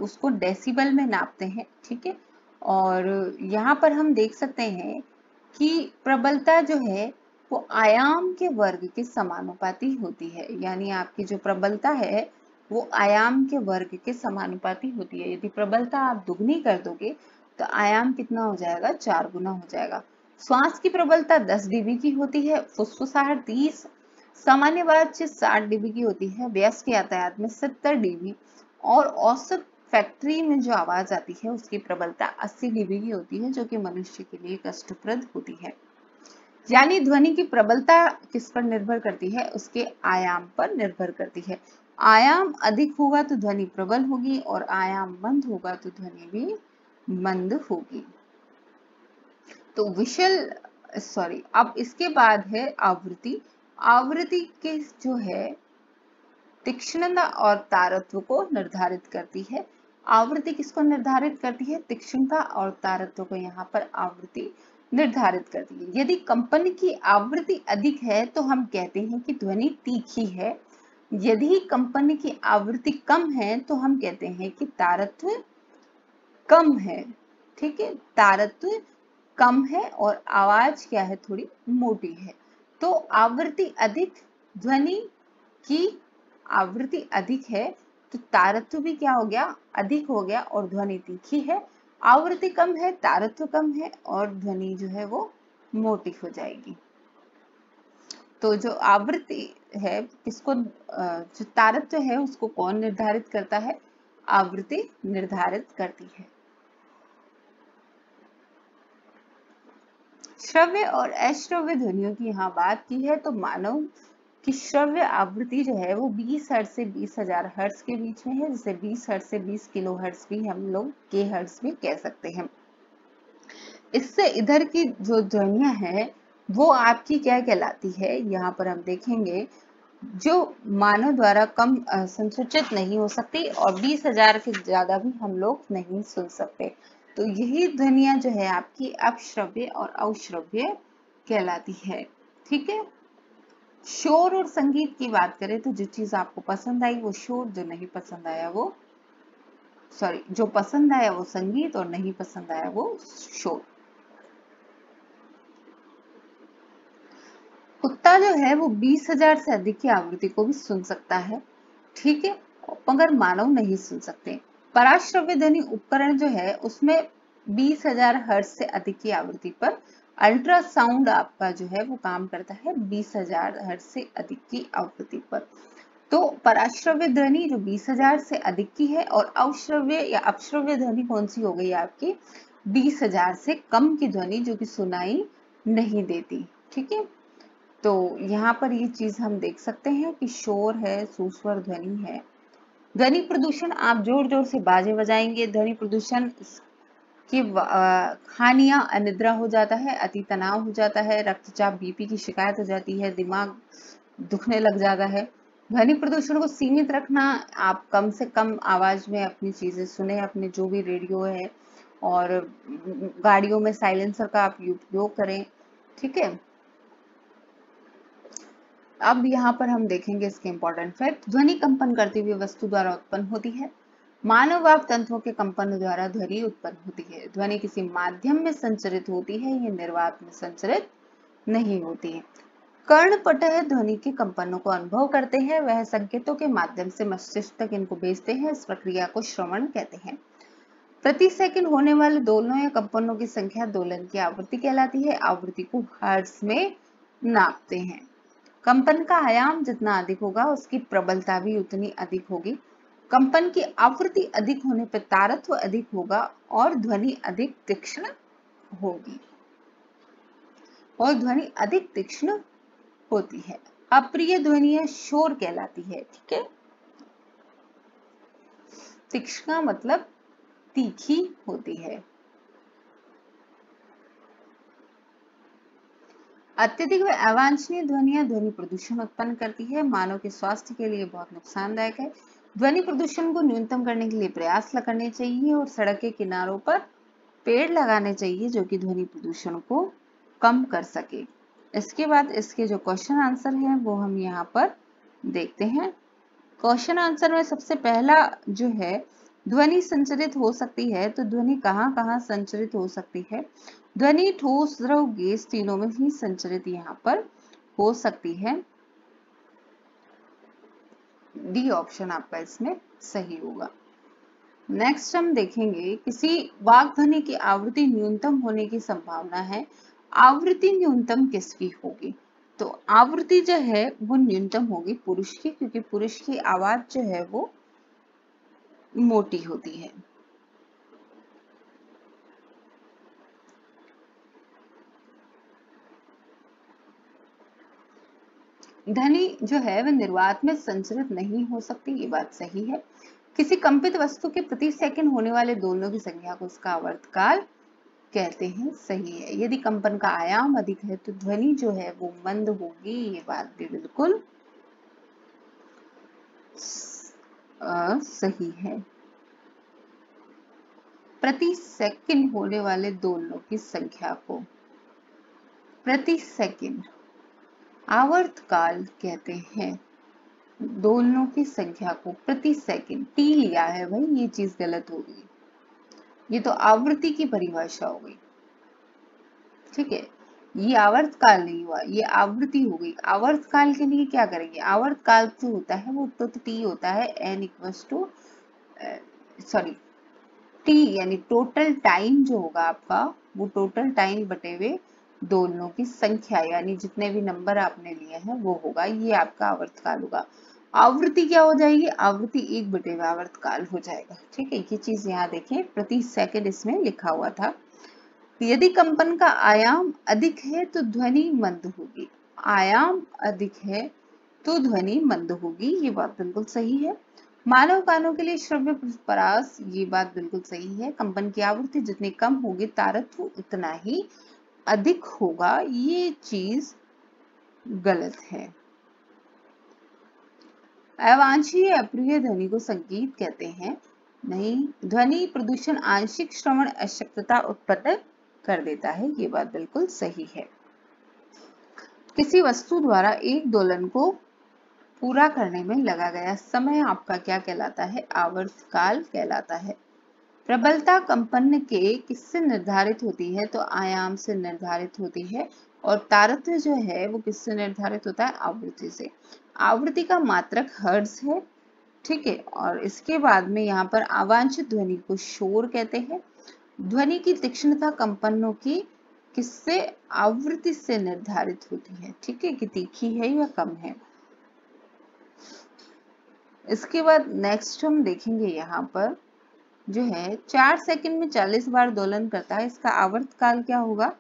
उसको डेसिबल में नापते हैं, ठीक है। और यहाँ पर हम देख सकते हैं कि प्रबलता जो है वो आयाम के वर्ग के समानुपाती होती है। यानी आपकी जो प्रबलता है वो आयाम के वर्ग के समानुपाती होती है। यदि प्रबलता आप दुगनी कर दोगे तो आयाम कितना हो जाएगा, 4 गुना हो जाएगा। श्वास की प्रबलता 10 dB की होती है, फुसफुसाहट 30, सामान्य बातचीत 60 dB की होती है, व्यस्क यातायात में 70 dB और औसत फैक्ट्री में जो आवाज आती है उसकी प्रबलता 80 dB की होती है, जो कि मनुष्य के लिए कष्टप्रद होती है। यानी ध्वनि की प्रबलता किस पर निर्भर करती है, उसके आयाम पर निर्भर करती है। आयाम अधिक होगा तो ध्वनि प्रबल होगी और आयाम मंद होगा तो ध्वनि भी मंद होगी। तो अब इसके बाद है आवृत्ति। आवृत्ति के जो है तीक्ष्णता और तारत्व को निर्धारित करती है। आवृत्ति किसको निर्धारित करती है, तीक्ष्णता और तारत्व को यहाँ पर आवृत्ति निर्धारित करती है। यदि कंपन की आवृत्ति अधिक है तो हम कहते हैं कि ध्वनि तीखी है। यदि कंपन की आवृत्ति कम है तो हम कहते हैं कि तारत्व कम है, ठीक है। तारत्व कम है और आवाज क्या है, थोड़ी मोटी है। तो आवृत्ति अधिक, ध्वनि की आवृत्ति अधिक है तो तारत्व भी क्या हो गया, अधिक हो गया और ध्वनि तीखी है। आवृत्ति कम है, तारत्व कम है और ध्वनि जो है वो मोटी हो जाएगी। तो जो आवृत्ति है किसको, जो तारत्व है उसको कौन निर्धारित करता है, आवृत्ति निर्धारित करती है। श्रव्य और अश्रव्य ध्वनियों की यहाँ बात की है तो मानव की श्रव्य आवृत्ति जो है वो 20 हर्ट्ज से 20,000 हर्ट्ज के बीच में है, जिसे 20 हर्ट्ज से 20 किलो हर्ट्ज भी हम लोग के हर्ट्ज भी कह सकते हैं। इससे इधर की जो ध्वनियां हैं वो आपकी क्या कहलाती है, यहाँ पर हम देखेंगे जो मानव द्वारा कम संसूचित नहीं हो सकती और 20,000 के ज्यादा भी हम लोग नहीं सुन सकते। तो यही ध्वनियां जो है आपकी अपश्रव्य और अश्रव्य कहलाती है, ठीक है। शोर और संगीत की बात करें तो जो चीज आपको पसंद आई वो शोर, जो नहीं पसंद आया वो जो पसंद आया वो संगीत और नहीं पसंद आया वो शोर। कुत्ता जो है वो 20,000 से अधिक की आवृत्ति को भी सुन सकता है, ठीक है, मगर मानव नहीं सुन सकते। पराश्रव्य ध्वनि उपकरण जो है उसमें 20,000 हर्ट्ज से अधिक की आवृत्ति पर अल्ट्रासाउंड आपका जो है वो काम करता है 20,000 हर्ट्ज से अधिक की आवृत्ति पर। तो पराश्रव्य ध्वनि जो 20,000 से अधिक की है और अश्रव्य या अपश्रव्य ध्वनि कौन सी हो गई आपकी, 20,000 से कम की ध्वनि जो कि सुनाई नहीं देती, ठीक है। तो यहाँ पर ये चीज हम देख सकते हैं कि शोर है, सुस्वर ध्वनि है। ध्वनि प्रदूषण, आप जोर जोर से बाजे बजाएंगे, ध्वनि प्रदूषण की हानियां, अनिद्रा हो जाता है, अति तनाव हो जाता है, रक्तचाप बीपी की शिकायत हो जाती है, दिमाग दुखने लग जाता है। ध्वनि प्रदूषण को सीमित रखना, आप कम से कम आवाज में अपनी चीजें सुने, अपने जो भी रेडियो है, और गाड़ियों में साइलेंसर का आप उपयोग करें, ठीक है। अब यहाँ पर हम देखेंगे इसके इंपॉर्टेंट फैक्ट। ध्वनि कंपन करती हुई वस्तु द्वारा उत्पन्न होती है। मानव वाक तंत्रों के कंपन द्वारा ध्वनि उत्पन्न होती है। ध्वनि किसी माध्यम में संचरित होती है, ये निर्वात में संचरित नहीं होती है। कर्णपटह ध्वनि के कंपनों को अनुभव करते हैं, वह संकेतों के माध्यम से मस्तिष्क तक इनको भेजते हैं। इस प्रक्रिया को श्रवण कहते हैं। प्रति सेकंड होने वाले दोलनों या कंपनों की संख्या दोलन की आवृत्ति कहलाती है। आवृत्ति को हर्ट्ज में नापते हैं। कंपन का आयाम जितना अधिक होगा उसकी प्रबलता भी उतनी अधिक होगी। कंपन की आवृत्ति अधिक होने पर तारत्व अधिक होगा और ध्वनि अधिक तीक्ष्ण होगी, और ध्वनि अधिक तीक्ष्ण होती है। अप्रिय ध्वनियां शोर कहलाती है। ठीक है, तीक्ष्णा मतलब तीखी होती है। अत्यधिक व अवांछनीय ध्वनियां ध्वनि प्रदूषण उत्पन्न करती है, मानव के स्वास्थ्य के लिए बहुत नुकसानदायक है। ध्वनि प्रदूषण को न्यूनतम करने के लिए प्रयास करने चाहिए और सड़क के किनारों पर पेड़ लगाने चाहिए जो कि ध्वनि प्रदूषण को कम कर सके। इसके बाद इसके जो क्वेश्चन आंसर हैं वो हम यहाँ पर देखते हैं। क्वेश्चन आंसर में सबसे पहला जो है, ध्वनि संचरित हो सकती है, तो ध्वनि कहाँ कहाँ संचरित हो सकती है? ध्वनि ठोस, द्रव, गैस तीनों में ही संचरित यहाँ पर हो सकती है। डी ऑप्शन आपका इसमें सही होगा। नेक्स्ट हम देखेंगे, किसी वाक् ध्वनि की आवृत्ति न्यूनतम होने की संभावना है। आवृत्ति न्यूनतम किसकी होगी? तो आवृत्ति जो है वो न्यूनतम होगी पुरुष की, क्योंकि पुरुष की आवाज जो है वो मोटी होती है। ध्वनि जो है वह निर्वात में संचरित नहीं हो सकती, ये बात सही है। किसी कंपित वस्तु के प्रति सेकंड होने वाले दोलनों की संख्या को उसका आवर्तकाल कहते हैं, सही है। यदि कंपन का आयाम अधिक है तो ध्वनि जो है वो मंद होगी, ये बात भी बिल्कुल सही है। प्रति सेकंड होने वाले दोलनों की संख्या को प्रति सेकंड आवर्तकाल कहते हैं। दोलनों की संख्या को प्रति सेकंड, टी लिया है भाई, ये चीज गलत हो गई, ये तो आवृत्ति की परिभाषा हो गई। ठीक है, ये आवर्तकाल नहीं हुआ, ये आवृत्ति हो गई। आवर्तकाल के लिए क्या करेंगे? आवर्तकाल जो होता है वो तो टी होता है, एन इक्वल्स टू टी, यानी टोटल टाइम जो होगा आपका वो टोटल टाइम बटे हुए दोलनों की संख्या, यानी जितने भी नंबर आपने लिए हैं वो होगा, ये आपका आवर्तकाल होगा। आवृत्ति क्या हो जाएगी? आवृत्ति 1/2 आवर्तकाल हो जाएगा। ठीक है, ये चीज यहाँ देखें, प्रति सेकंड इसमें लिखा हुआ था। यदि कंपन का आयाम अधिक है तो ध्वनि मंद होगी। आयाम अधिक है तो ध्वनि मंद होगी, ये बात बिल्कुल सही है। मानव कानों के लिए श्रव्य परास, ये बात बिल्कुल सही है। कंपन की आवृत्ति जितनी कम होगी तारत्व उतना ही अधिक होगा, ये चीज गलत है। अवांछनीय अप्रिय ध्वनि को संगीत कहते हैं, नहीं। ध्वनि प्रदूषण आंशिक श्रवण अशक्तता उत्पन्न कर देता है, ये बात बिल्कुल सही है। किसी वस्तु द्वारा एक दोलन को पूरा करने में लगा गया समय आपका क्या कहलाता है? आवर्तकाल कहलाता है। प्रबलता कंपन के किससे निर्धारित होती है? तो आयाम से निर्धारित होती है। और तारत्व जो है वो किससे निर्धारित होता है? आवृत्ति से। आवृत्ति का मात्रक हर्ट्ज है। ठीक है, और इसके बाद में यहाँ पर अवांछित ध्वनि को शोर कहते हैं। ध्वनि की तीक्ष्णता कंपनों की किससे? आवृत्ति से निर्धारित होती है। ठीक है, कि तीखी है या कम है। इसके बाद नेक्स्ट हम देखेंगे, यहाँ पर जो है 4 सेकंड में 40 बार दोलन करता है, इसका आवर्तकाल क्या होगा?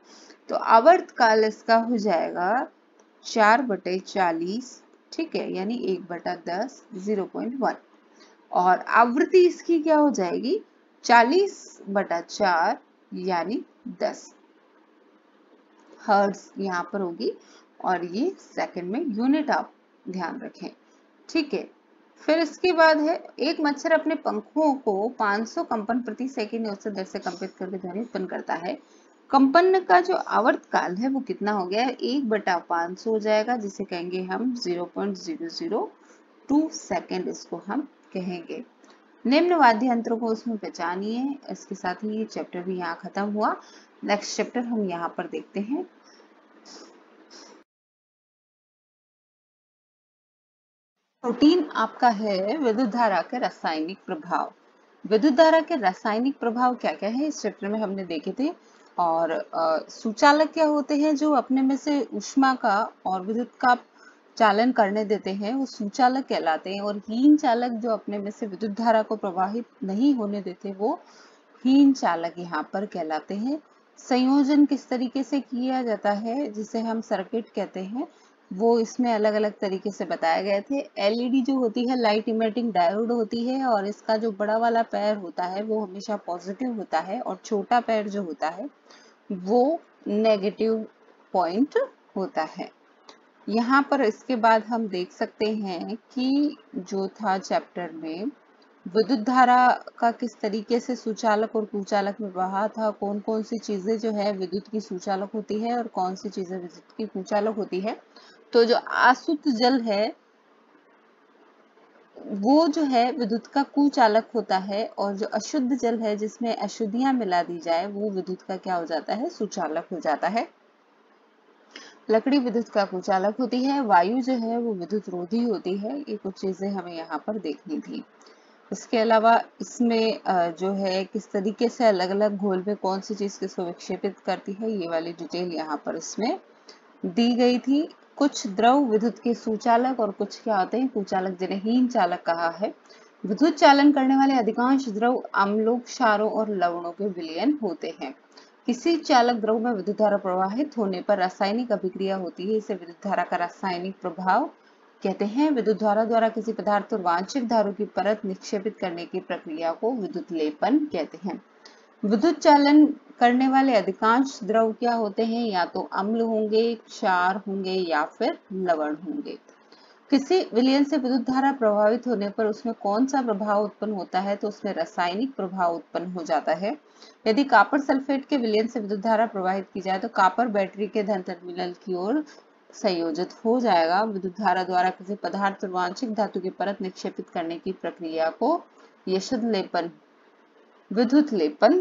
तो आवर्तकाल इसका हो जाएगा 4/40। ठीक है, यानी 1/10, 0.1। और आवृत्ति इसकी क्या हो जाएगी? 40/4 यानी 10 हर्ट्ज यहाँ पर होगी, और ये सेकंड में यूनिट आप ध्यान रखें। ठीक है, फिर इसके बाद है, एक मच्छर अपने पंखों को 500 कंपन प्रति सेकंड औसत दर से कंपित करके ध्वनि उत्पन्न करता है। कंपन का जो आवर्तकाल है वो कितना हो गया? 1/500 हो जाएगा, जिसे कहेंगे हम 0.002 सेकंड, इसको हम कहेंगे। निम्न वाद्य यंत्रों को उसमें पहचानिए। इसके साथ ही ये चैप्टर भी यहाँ खत्म हुआ। नेक्स्ट चैप्टर हम यहाँ पर देखते हैं। प्रोटीन आपका है विद्युत धारा के रासायनिक प्रभाव। विद्युत धारा के रासायनिक प्रभाव क्या क्या है इस चैप्टर में हमने देखे थे। और सुचालक क्या होते हैं? जो अपने में से ऊष्मा का और विद्युत का चालन करने देते हैं, वो सुचालक कहलाते हैं। और हीन चालक जो अपने में से विद्युत धारा को प्रवाहित नहीं होने देते, वो हीन चालक यहाँ पर कहलाते हैं। संयोजन किस तरीके से किया जाता है, जिसे हम सर्किट कहते हैं, वो इसमें अलग अलग तरीके से बताए गए थे। एलईडी जो होती है लाइट इमिटिंग डायोड होती है और इसका जो बड़ा वाला पैर होता है वो हमेशा पॉजिटिव होता है और छोटा पैर जो होता है वो नेगेटिव पॉइंट होता है। यहाँ पर इसके बाद हम देख सकते हैं कि जो था चैप्टर में विद्युत धारा का किस तरीके से सुचालक और कुचालक में प्रवाह था, कौन कौन सी चीजें जो है विद्युत की सुचालक होती है और कौन सी चीजें विद्युत की कुचालक होती है। तो जो आसुत जल है वो जो है विद्युत का कुचालक होता है और जो अशुद्ध जल है जिसमें अशुद्धियां मिला दी जाए वो विद्युत का क्या हो जाता है, सुचालक हो जाता है। लकड़ी विद्युत का कुचालक होती है, वायु जो है वो विद्युत रोधी होती है। ये कुछ चीजें हमें यहाँ पर देखनी थी। इसके अलावा इसमें जो है किस तरीके से अलग अलग घोल में कौन सी चीज किसको विक्षेपित करती है ये वाली डिटेल यहाँ पर इसमें दी गई थी। कुछ द्रव विद्युत के सुचालक और कुछ क्या होते हैं, कुचालक जिन्हें हीन चालक कहा है। विद्युत चालन करने वाले अधिकांश द्रव अम्लों, क्षारों और लवणों के विलयन होते हैं। किसी चालक द्रव में विद्युत धारा प्रवाहित होने पर रासायनिक अभिक्रिया होती है, इसे विद्युत धारा का रासायनिक प्रभाव कहते हैं। विद्युत धारा द्वारा किसी पदार्थ और वांछित धातु की परत निक्षेपित करने की प्रक्रिया को विद्युत लेपन कहते हैं। विद्युत चालन करने वाले अधिकांश द्रव क्या होते हैं, या तो अम्ल होंगे, क्षार होंगे या फिर लवण होंगे। किसी विलयन से विद्युत धारा प्रभावित होने पर उसमें कौन सा प्रभाव उत्पन्न होता है, तो उसमें रासायनिक प्रभाव उत्पन्न हो जाता है। यदि कॉपर सल्फेट के विलयन से विद्युत धारा प्रवाहित की जाए तो कॉपर बैटरी के धन टर्मिनल की ओर संयोजित हो जाएगा। विद्युत धारा द्वारा किसी पदार्थ और वांछित धातु की परत निक्षेपित करने की प्रक्रिया को यशद लेपन, विद्युत लेपन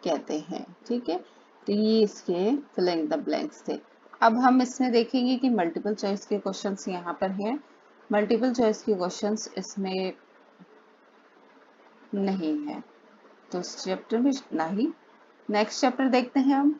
कहते हैं। ठीक है, तो ये इसके फिलिंग द ब्लैंक्स थे। अब हम इसमें देखेंगे कि मल्टीपल चॉइस के क्वेश्चंस यहाँ पर हैं। मल्टीपल चॉइस के क्वेश्चंस इसमें नहीं है, तो इस चैप्टर में नहीं। नेक्स्ट चैप्टर देखते हैं हम।